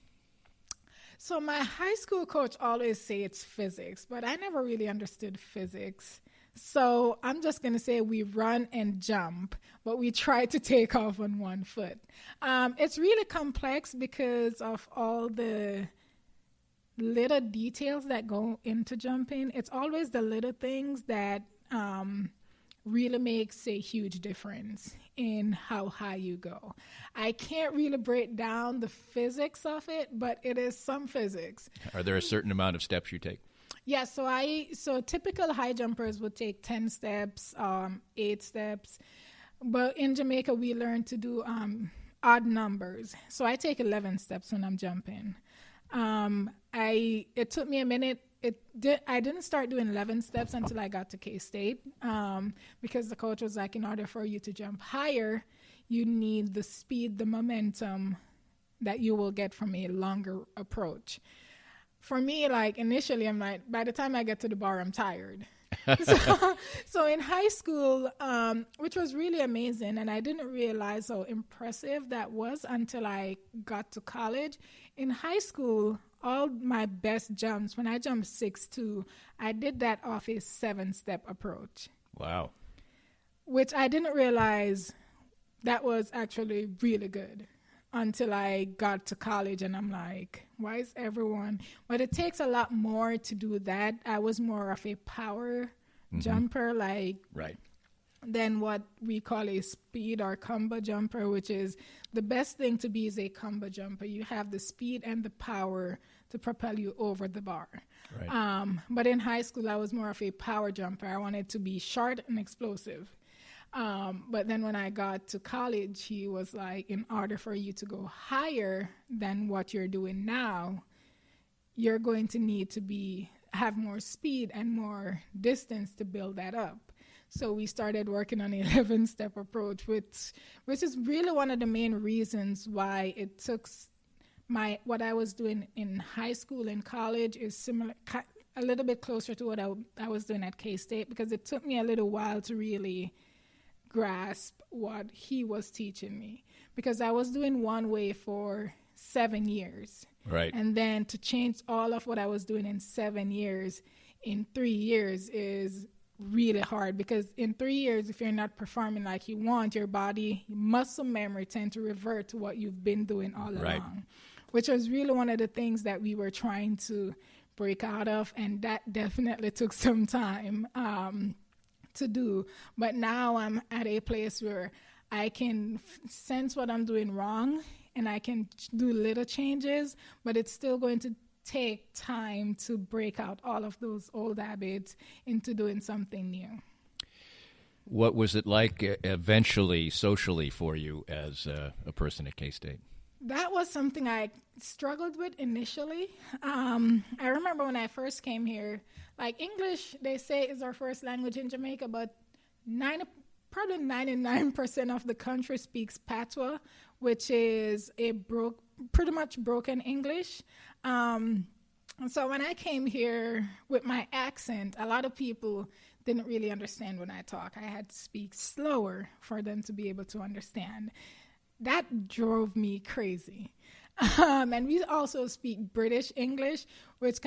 So my high school coach always say it's physics, but I never really understood physics. So I'm just going to say we run and jump, but we try to take off on one foot. It's really complex because of all the little details that go into jumping. It's always the little things that really makes a huge difference in how high you go. I can't really break down the physics of it, but it is some physics. Are there a certain amount of steps you take? Yeah, so typical high jumpers would take 10 steps, 8 steps. But in Jamaica, we learn to do odd numbers. So I take 11 steps when I'm jumping. It took me a minute. I didn't start doing 11 steps until I got to K-State because the coach was like, in order for you to jump higher, you need the speed, the momentum that you will get from a longer approach. For me, initially, I'm like, by the time I get to the bar, I'm tired. So in high school, which was really amazing, and I didn't realize how impressive that was until I got to college. In high school, all my best jumps, when I jumped 6'2", I did that off a 7-step approach. Wow. Which I didn't realize that was actually really good until I got to college, and I'm like, why is everyone? But it takes a lot more to do that. I was more of a power jumper, right, than what we call a speed or combo jumper, which is the best thing to be is a combo jumper. You have the speed and the power to propel you over the bar. Right. But in high school, I was more of a power jumper. I wanted to be short and explosive. But then when I got to college, he was like, in order for you to go higher than what you're doing now, you're going to need to have more speed and more distance to build that up. So we started working on the 11-step approach, which is really one of the main reasons why it took what I was doing in high school and college is similar, a little bit closer to what I was doing at K-State, because it took me a little while to really grasp what he was teaching me, because I was doing one way for 7 years. Right. And then to change all of what I was doing in 7 years, in 3 years is really hard, because in 3 years, if you're not performing like you want, your body, muscle memory tend to revert to what you've been doing all along, which was really one of the things that we were trying to break out of, and that definitely took some time to do. But now I'm at a place where I can sense what I'm doing wrong, and I can do little changes, but it's still going to take time to break out all of those old habits into doing something new. What was it like eventually socially for you as a person at K-State? That was something I struggled with initially. I remember when I first came here, like English, they say is our first language in Jamaica, but probably 99% of the country speaks Patois, which is a pretty much broken English. And so when I came here with my accent, a lot of people didn't really understand when I talk. I had to speak slower for them to be able to understand. That drove me crazy. And we also speak British English, which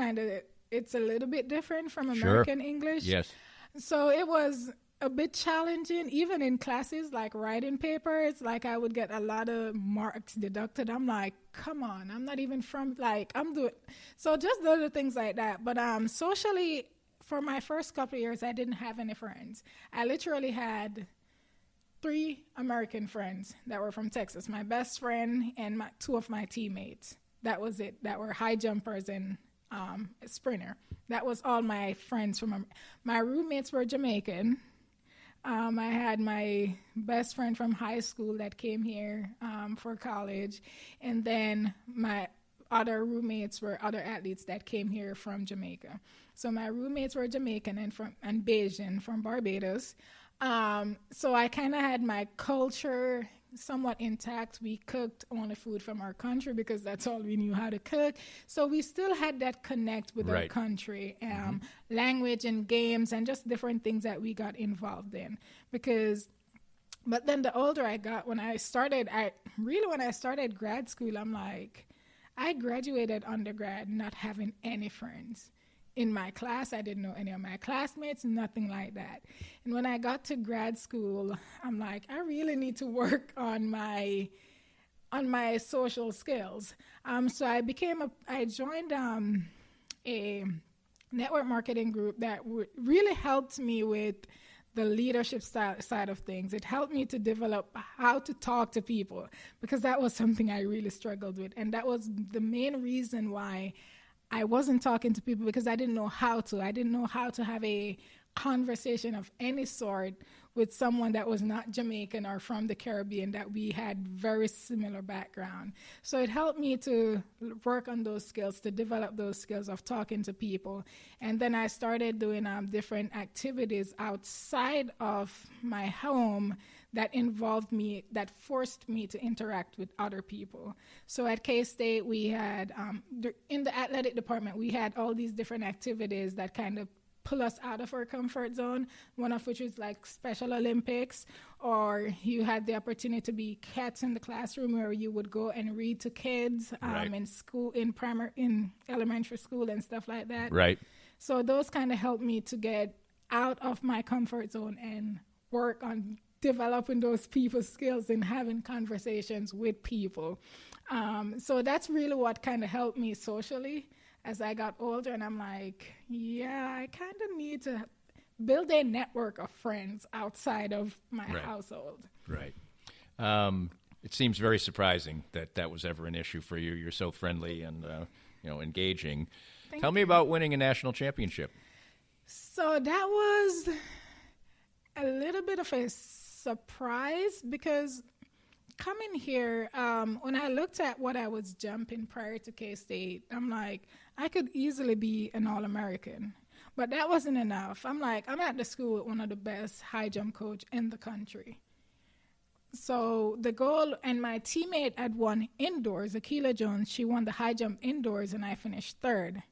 it's a little bit different from American English. Yes. So it was a bit challenging, even in classes like writing papers. Like I would get a lot of marks deducted. I'm like, come on, I'm not even from, like, I'm doing. So just little things like that. But socially, for my first couple of years, I didn't have any friends. I literally had 3 American friends that were from Texas, my best friend and 2 of my teammates. That was it. That were high jumpers and sprinter. That was all my friends from my roommates were Jamaican. I had my best friend from high school that came here for college, and then my other roommates were other athletes that came here from Jamaica. So my roommates were Jamaican and Bajan from Barbados. So I kind of had my culture somewhat intact. We cooked only food from our country because that's all we knew how to cook. So we still had that connect with our country, language and games and just different things that we got involved in. But then the older I got, when I started grad school, I'm like, I graduated undergrad not having any friends. In my class, I didn't know any of my classmates, nothing like that. And when I got to grad school, I'm like, I really need to work on my social skills. So I joined a network marketing group that really helped me with the leadership side of things. It helped me to develop how to talk to people, because that was something I really struggled with. And that was the main reason why I wasn't talking to people, because I didn't know how to. I didn't know how to have a conversation of any sort with someone that was not Jamaican or from the Caribbean, that we had very similar background. So it helped me to work on those skills, to develop those skills of talking to people. And then I started doing different activities outside of my home that involved me, that forced me to interact with other people. So at K-State, we had, in the athletic department, we had all these different activities that kind of pull us out of our comfort zone, one of which is like Special Olympics, or you had the opportunity to be cats in the classroom, where you would go and read to kids in school, in elementary school and stuff like that. Right. So those kind of helped me to get out of my comfort zone and work on developing those people skills and having conversations with people. So that's really what kind of helped me socially as I got older. And I'm like, yeah, I kind of need to build a network of friends outside of my household. Right. It seems very surprising that was ever an issue for you. You're so friendly and engaging. Tell me about winning a national championship. So that was a little bit of a surprise, because coming here, when I looked at what I was jumping prior to K-State, I'm like, I could easily be an All-American. But that wasn't enough. I'm like, I'm at the school with one of the best high jump coach in the country. So the goal, and my teammate had won indoors, Akila Jones, she won the high jump indoors, and I finished third.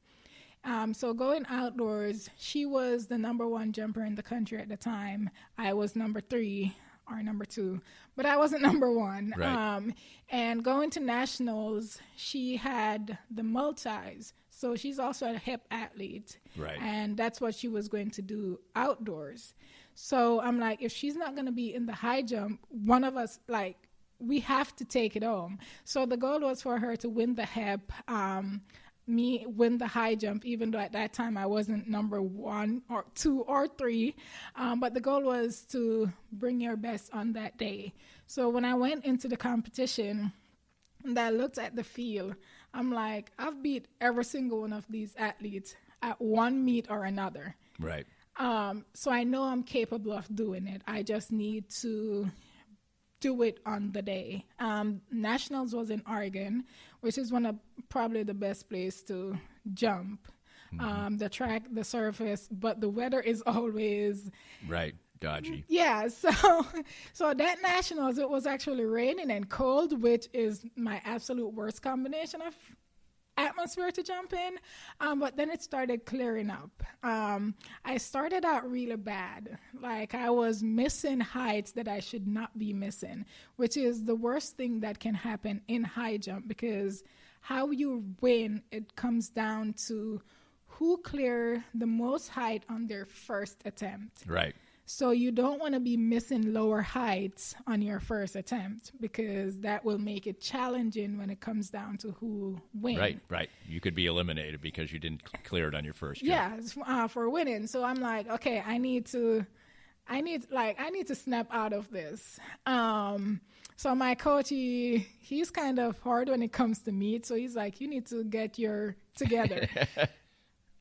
So going outdoors, she was the number one jumper in the country at the time. I was number 3 or number 2, but I wasn't number 1. Right. And going to nationals, she had the multis. So she's also a hip athlete. Right. And that's what she was going to do outdoors. So I'm like, if she's not going to be in the high jump, one of us, like, we have to take it home. So the goal was for her to win the hip, me win the high jump, even though at that time I wasn't number 1 or 2 or 3. But the goal was to bring your best on that day. So when I went into the competition and I looked at the field, I'm like, I've beat every single one of these athletes at one meet or another. Right. So I know I'm capable of doing it. I just need to do it on the day. Nationals was in Oregon, which is one of probably the best place to jump. The track, the surface, but the weather is always right, dodgy. Yeah, so that nationals, it was actually raining and cold, which is my absolute worst combination of atmosphere to jump in. But then it started clearing up. I started out really bad. Like, I was missing heights that I should not be missing, which is the worst thing that can happen in high jump, because how you win, it comes down to who clear the most height on their first attempt. Right. So you don't want to be missing lower heights on your first attempt, because that will make it challenging when it comes down to who wins. Right. You could be eliminated because you didn't clear it on your first jump. Yeah, for winning. So I'm like, okay, I need to snap out of this. So my coach, he's kind of hard when it comes to meet. So he's like, you need to get your together.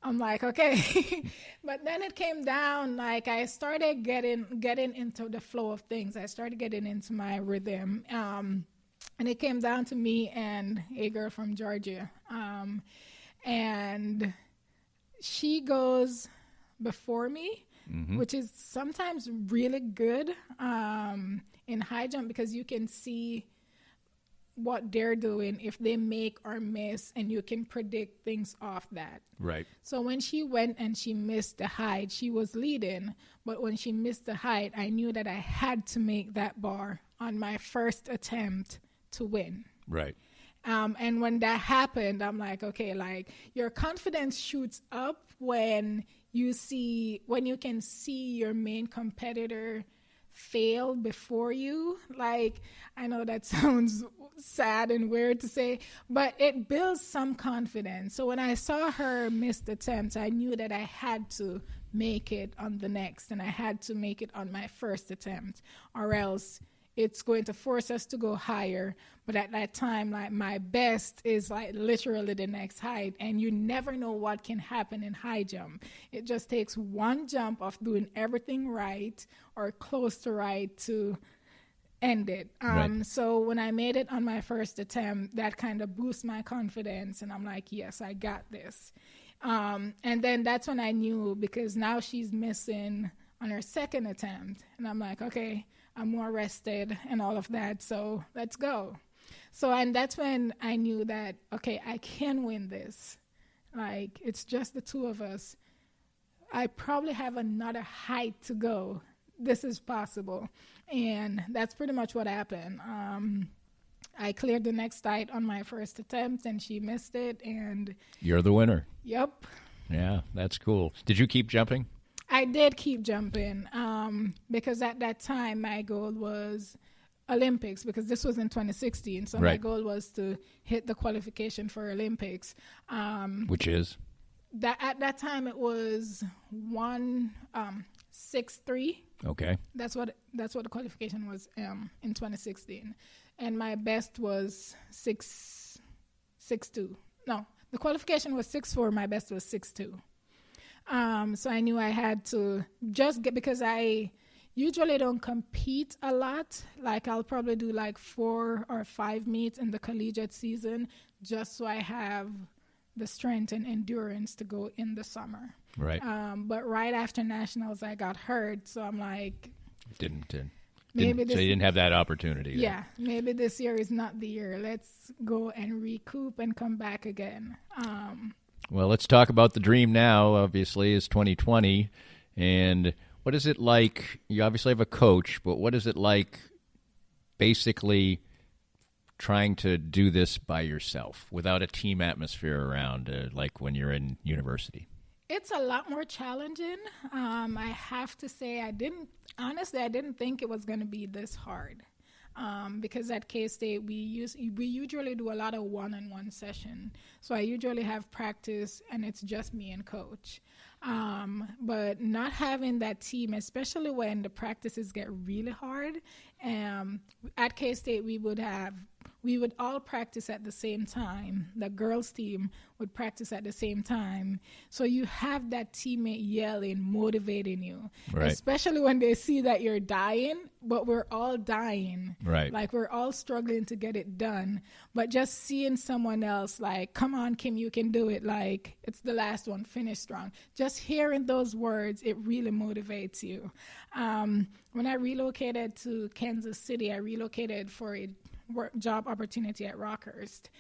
I'm like, okay. But then it came down, like, I started getting into the flow of things. I started getting into my rhythm. And it came down to me and a girl from Georgia. And she goes before me, which is sometimes really good in high jump, because you can see what they're doing, if they make or miss, and you can predict things off that. Right. So when she went and she missed the height, she was leading, but when she missed the height, I knew that I had to make that bar on my first attempt to win. Right. And when that happened, I'm like, okay, like, your confidence shoots up when you can see your main competitor fail before you. Like, I know that sounds sad and weird to say, but it builds some confidence. So when I saw her missed attempts, I knew that I had to make it on the next, and I had to make it on my first attempt, or else it's going to force us to go higher. But at that time, like, my best is like literally the next height, and you never know what can happen in high jump. It just takes one jump of doing everything right or close to right to end it. Right. So when I made it on my first attempt, that kind of boosts my confidence, and I'm like, yes, I got this. And then that's when I knew, because now she's missing on her second attempt, and I'm like, okay, I'm more rested and all of that, so let's go. So, and that's when I knew that, okay, I can win this. Like, it's just the two of us. I probably have another height to go. This is possible. And that's pretty much what happened. I cleared the next height on my first attempt, and she missed it, and... You're the winner. Yep. Yeah, that's cool. Did you keep jumping? I did keep jumping, because at that time my goal was Olympics, because this was in 2016. So right. My goal was to hit the qualification for Olympics. Which is? At that time it was 1.63. Okay. That's what the qualification was in 2016, and my best was 6.62. No, the qualification was 6.4. My best was 6.2. So I knew I had to just get, because I usually don't compete a lot. Like, I'll probably do like 4 or 5 meets in the collegiate season, just so I have the strength and endurance to go in the summer. Right. But right after nationals, I got hurt, so I'm like, so you didn't have that opportunity. Yeah, maybe this year is not the year. Let's go and recoup and come back again. Well, let's talk about the dream now. Obviously, is 2020, and what is it like? You obviously have a coach, but what is it like, basically trying to do this by yourself without a team atmosphere around, like when you're in university? It's a lot more challenging. I have to say, I didn't think it was going to be this hard. Because at K-State, we usually do a lot of one-on-one session. So I usually have practice, and it's just me and coach. But not having that team, especially when the practices get really hard, at K-State we would all practice at the same time. The girls team would practice at the same time. So you have that teammate yelling, motivating you, right. Especially when they see that you're dying, but we're all dying. Right. Like we're all struggling to get it done. But just seeing someone else like, come on, Kim, you can do it. Like, it's the last one, finish strong. Just hearing those words, it really motivates you. When I relocated to Kansas City, I relocated for a job opportunity at Rockhurst.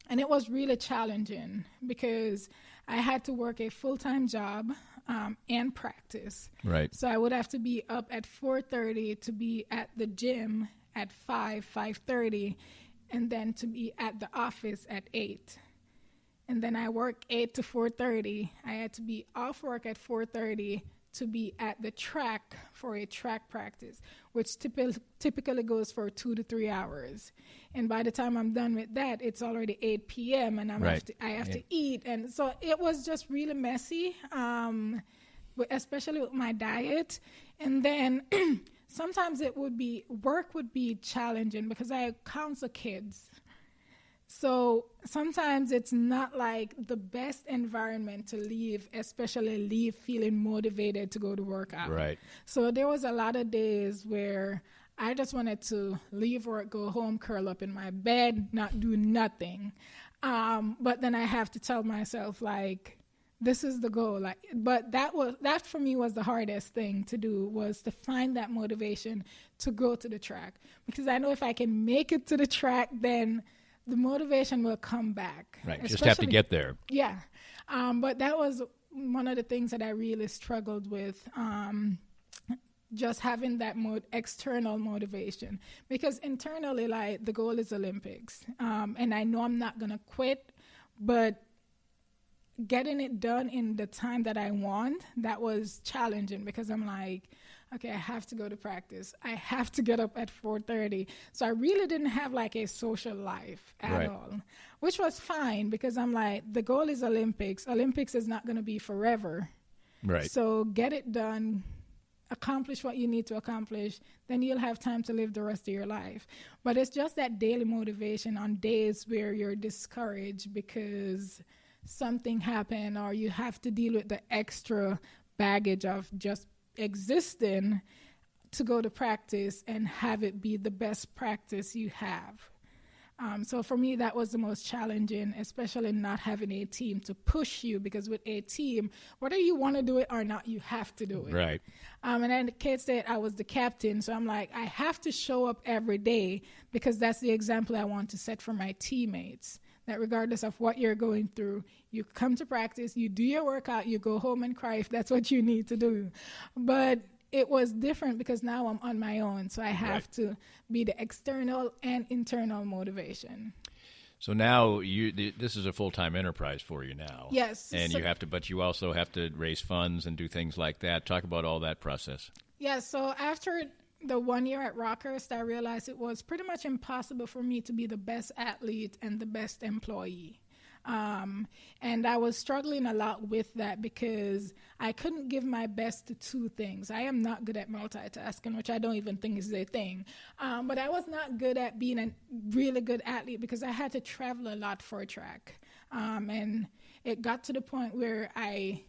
And it was really challenging because I had to work a full-time job and practice. Right. So I would have to be up at 4:30 to be at the gym at 5:30, and then to be at the office at 8. And then I work 8 to 4:30. I had to be off work at 4:30 to be at the track for a track practice, which typically goes for 2 to 3 hours. And by the time I'm done with that, it's already 8 p.m. and I have to eat. And so it was just really messy, especially with my diet. And then sometimes work would be challenging because I counsel kids. So sometimes it's not like the best environment to leave, especially leave feeling motivated to go to work out. Right. So there was a lot of days where I just wanted to leave work, go home, curl up in my bed, not do nothing. But then I have to tell myself, like, this is the goal. Like, but that for me was the hardest thing to do, was to find that motivation to go to the track. Because I know if I can make it to the track, then the motivation will come back. Right, just have to get there. Yeah. But that was one of the things that I really struggled with, just having that external motivation. Because internally, like, the goal is Olympics. And I know I'm not going to quit, but getting it done in the time that I want, that was challenging because I'm like, okay, I have to go to practice. I have to get up at 4:30. So I really didn't have like a social life at all, which was fine because I'm like, the goal is Olympics. Olympics is not going to be forever. Right. So get it done, accomplish what you need to accomplish, then you'll have time to live the rest of your life. But it's just that daily motivation on days where you're discouraged because something happened or you have to deal with the extra baggage of just existing to go to practice and have it be the best practice you have. So for me, that was the most challenging, especially not having a team to push you, because with a team, whether you want to do it or not, you have to do it. Right. And then the kids said I was the captain, so I'm like, I have to show up every day because that's the example I want to set for my teammates, that regardless of what you're going through, you come to practice, you do your workout, you go home and cry if that's what you need to do. But it was different because now I'm on my own, so I have to be the external and internal motivation. So now this is a full-time enterprise for you now. Yes. And but you also have to raise funds and do things like that. Talk about all that process. Yeah, so after the 1 year at Rockhurst, I realized it was pretty much impossible for me to be the best athlete and the best employee. And I was struggling a lot with that because I couldn't give my best to two things. I am not good at multitasking, which I don't even think is a thing. But I was not good at being a really good athlete because I had to travel a lot for a track. And it got to the point where I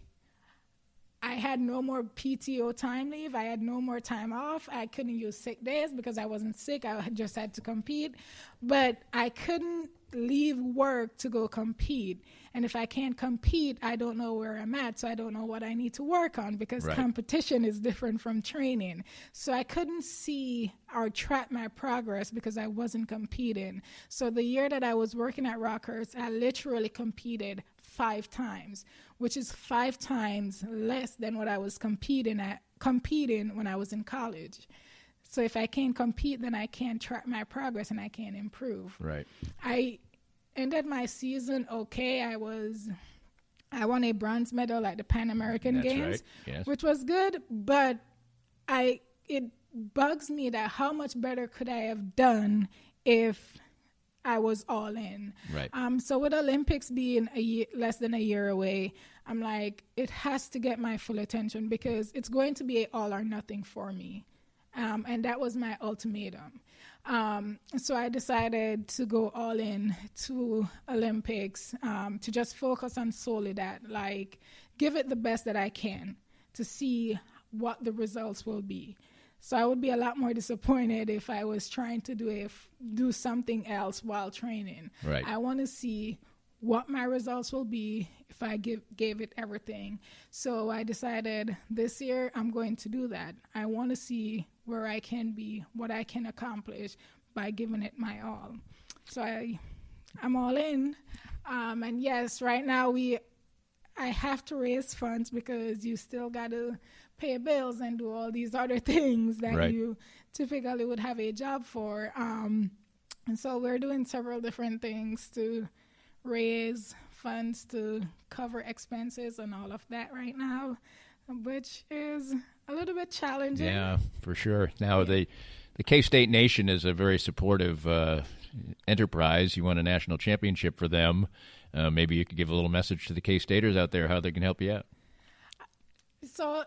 I had no more PTO time leave. I had no more time off. I couldn't use sick days because I wasn't sick. I just had to compete. But I couldn't leave work to go compete. And if I can't compete, I don't know where I'm at. So I don't know what I need to work on because competition is different from training. So I couldn't see or track my progress because I wasn't competing. So the year that I was working at Rockhurst, I literally competed 5 times, which is 5 times less than what I was competing when I was in college. So if I can't compete, then I can't track my progress and I can't improve. Right. I ended my season okay. I won a bronze medal at the Pan American Games, which was good, but it bugs me that how much better could I have done if I was all in. Right. So with Olympics being less than a year away, I'm like, it has to get my full attention because it's going to be all or nothing for me. And that was my ultimatum. So I decided to go all in to Olympics, to just focus on solely that, like give it the best that I can to see what the results will be. So I would be a lot more disappointed if I was trying to do something else while training. Right. I want to see what my results will be if I gave it everything. So I decided this year I'm going to do that. I want to see where I can be, what I can accomplish by giving it my all. So I'm all in. And yes, right now I have to raise funds because you still got to pay bills and do all these other things that you typically would have a job for. And so we're doing several different things to raise funds to cover expenses and all of that right now, which is a little bit challenging. Yeah, for sure. Now, the K-State Nation is a very supportive enterprise. You won a national championship for them. Maybe you could give a little message to the K-Staters out there how they can help you out. So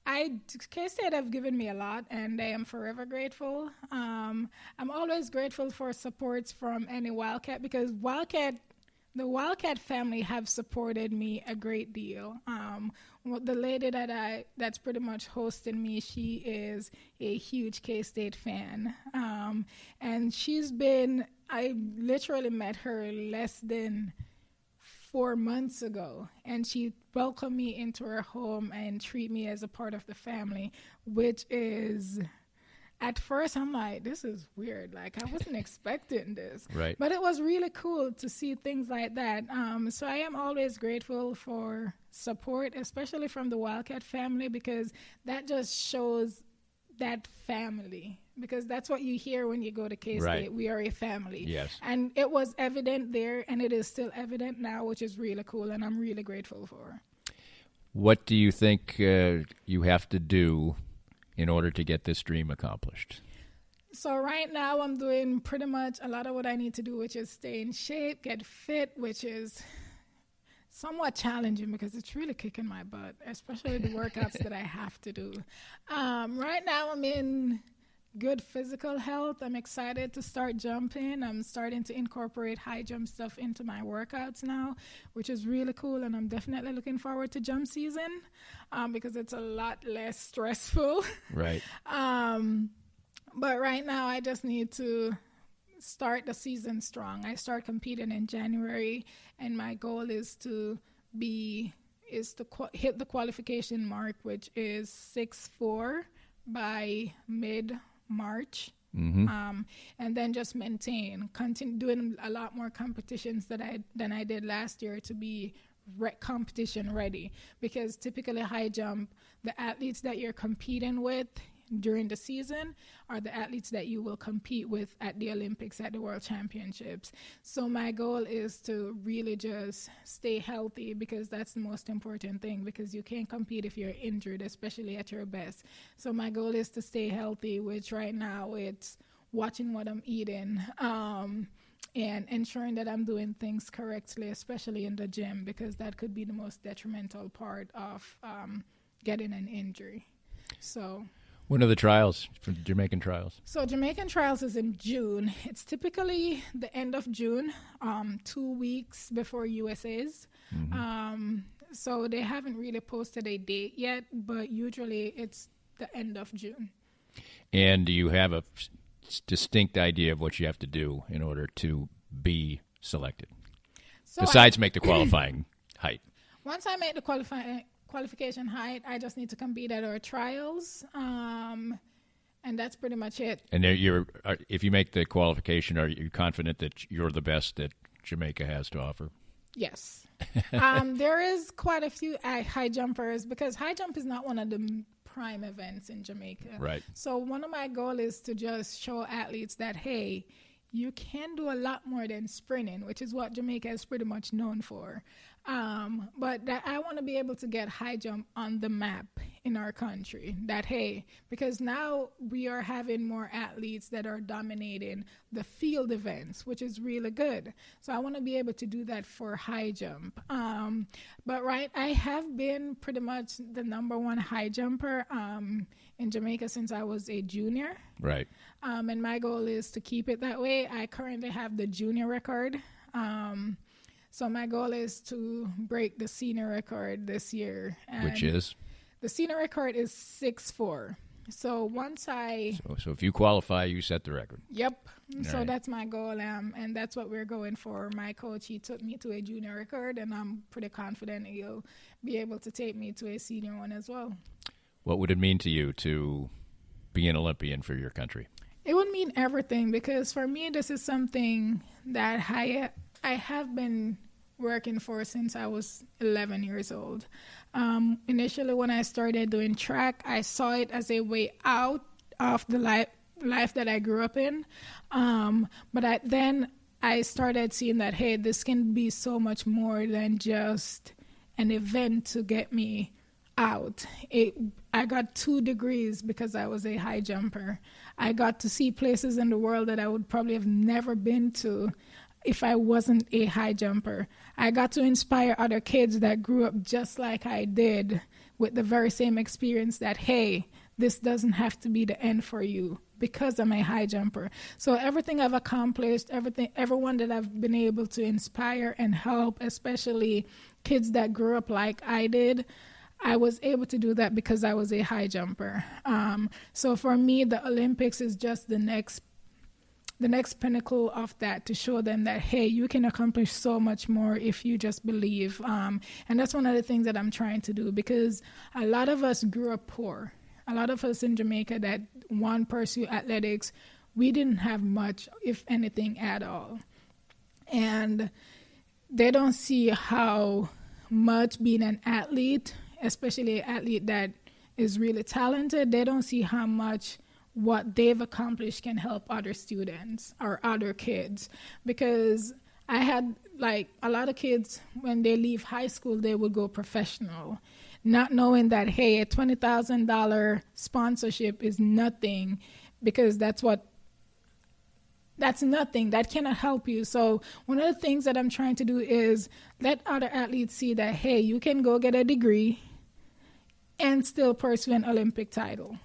K-State have given me a lot, and I am forever grateful. I'm always grateful for supports from any Wildcat because the Wildcat family have supported me a great deal. The lady that's pretty much hosting me, she is a huge K-State fan. And I literally met her less than 4 months ago, and she welcomed me into her home and treat me as a part of the family, which is, at first I'm like, this is weird. Like, I wasn't expecting this. Right. But it was really cool to see things like that. So I am always grateful for support, especially from the Wildcat family, because that just shows that family, because that's what you hear when you go to K-State. Right. We are a family. Yes. And it was evident there, and it is still evident now, which is really cool, and I'm really grateful for. What do you think you have to do in order to get this dream accomplished? So right now I'm doing pretty much a lot of what I need to do, which is stay in shape, get fit, which is somewhat challenging because it's really kicking my butt, especially the workouts that I have to do. Right now I'm in good physical health. I'm excited to start jumping. I'm starting to incorporate high jump stuff into my workouts now, which is really cool, and I'm definitely looking forward to jump season because it's a lot less stressful. Right. But right now I just need to start the season strong. I start competing in January, and my goal is to hit the qualification mark, which is 6'4" by mid-March. Mm-hmm. And then just continue doing a lot more competitions than I did last year to be competition ready, because typically high jump, the athletes that you're competing with during the season are the athletes that you will compete with at the Olympics, at the World Championships. So my goal is to really just stay healthy, because that's the most important thing, because you can't compete if you're injured, especially at your best. So my goal is to stay healthy, which right now it's watching what I'm eating, and ensuring that I'm doing things correctly, especially in the gym, because that could be the most detrimental part of getting an injury. So when are the trials, for the Jamaican trials? So Jamaican trials is in June. It's typically the end of June, 2 weeks before USA's. Mm-hmm. So they haven't really posted a date yet, but usually it's the end of June. And do you have a distinct idea of what you have to do in order to be selected? So besides make the qualifying height. Once I make the qualification height, I just need to compete at our trials, and that's pretty much it. And if you make the qualification, are you confident that you're the best that Jamaica has to offer? Yes. There is quite a few high jumpers, because high jump is not one of the prime events in Jamaica. Right. So one of my goals is to just show athletes that, hey, you can do a lot more than sprinting, which is what Jamaica is pretty much known for. But that I want to be able to get high jump on the map in our country. That, hey, because now we are having more athletes that are dominating the field events, which is really good. So I want to be able to do that for high jump. But I have been pretty much the number one high jumper in Jamaica since I was a junior. Right. And my goal is to keep it that way. I currently have the junior record. So my goal is to break the senior record this year. And which is? The senior record is 6'4". So once So if you qualify, you set the record. Yep. So right. That's my goal, and that's what we're going for. My coach, he took me to a junior record, and I'm pretty confident he'll be able to take me to a senior one as well. What would it mean to you to be an Olympian for your country? It would mean everything, because for me, this is something that I have been working for since I was 11 years old. Initially, when I started doing track, I saw it as a way out of the life that I grew up in. But then I started seeing that, hey, this can be so much more than just an event to get me out. I got 2 degrees because I was a high jumper. I got to see places in the world that I would probably have never been to if I wasn't a high jumper. I got to inspire other kids that grew up just like I did with the very same experience that, hey, this doesn't have to be the end for you because I'm a high jumper. So everything I've accomplished, everyone that I've been able to inspire and help, especially kids that grew up like I did, I was able to do that because I was a high jumper. So for me, the Olympics is just the next pinnacle of that, to show them that, hey, you can accomplish so much more if you just believe. And that's one of the things that I'm trying to do, because a lot of us grew up poor. A lot of us in Jamaica that want to pursue athletics, we didn't have much, if anything at all. And they don't see how much being an athlete, especially an athlete that is really talented, they don't see how much what they've accomplished can help other students or other kids. Because I had, a lot of kids, when they leave high school, they would go professional, not knowing that, hey, a $20,000 sponsorship is nothing, because that's nothing. That cannot help you. So one of the things that I'm trying to do is let other athletes see that, hey, you can go get a degree and still pursue an Olympic title.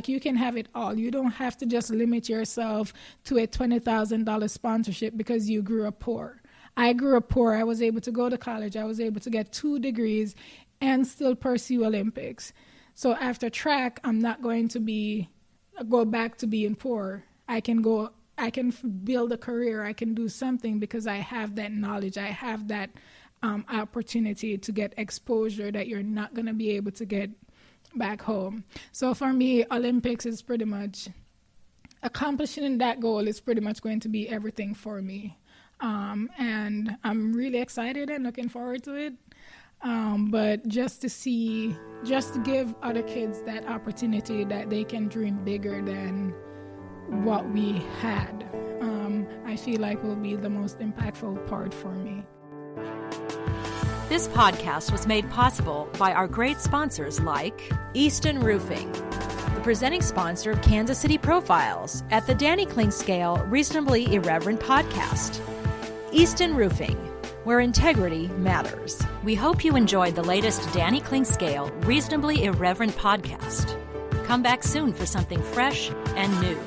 You can have it all. You don't have to just limit yourself to a $20,000 sponsorship because you grew up poor. I grew up poor. I was able to go to college. I was able to get 2 degrees and still pursue Olympics. So after track, I'm not going to go back to being poor. I can build a career. I can do something because I have that knowledge. I have that opportunity to get exposure that you're not going to be able to get back home. So for me, Olympics is pretty much accomplishing that goal is pretty much going to be everything for me. And I'm really excited and looking forward to it. But just to give other kids that opportunity that they can dream bigger than what we had, I feel like will be the most impactful part for me. This podcast was made possible by our great sponsors like Easton Roofing, the presenting sponsor of Kansas City Profiles at the Danny Kling Scale Reasonably Irreverent podcast. Easton Roofing, where integrity matters. We hope you enjoyed the latest Danny Kling Scale Reasonably Irreverent podcast. Come back soon for something fresh and new.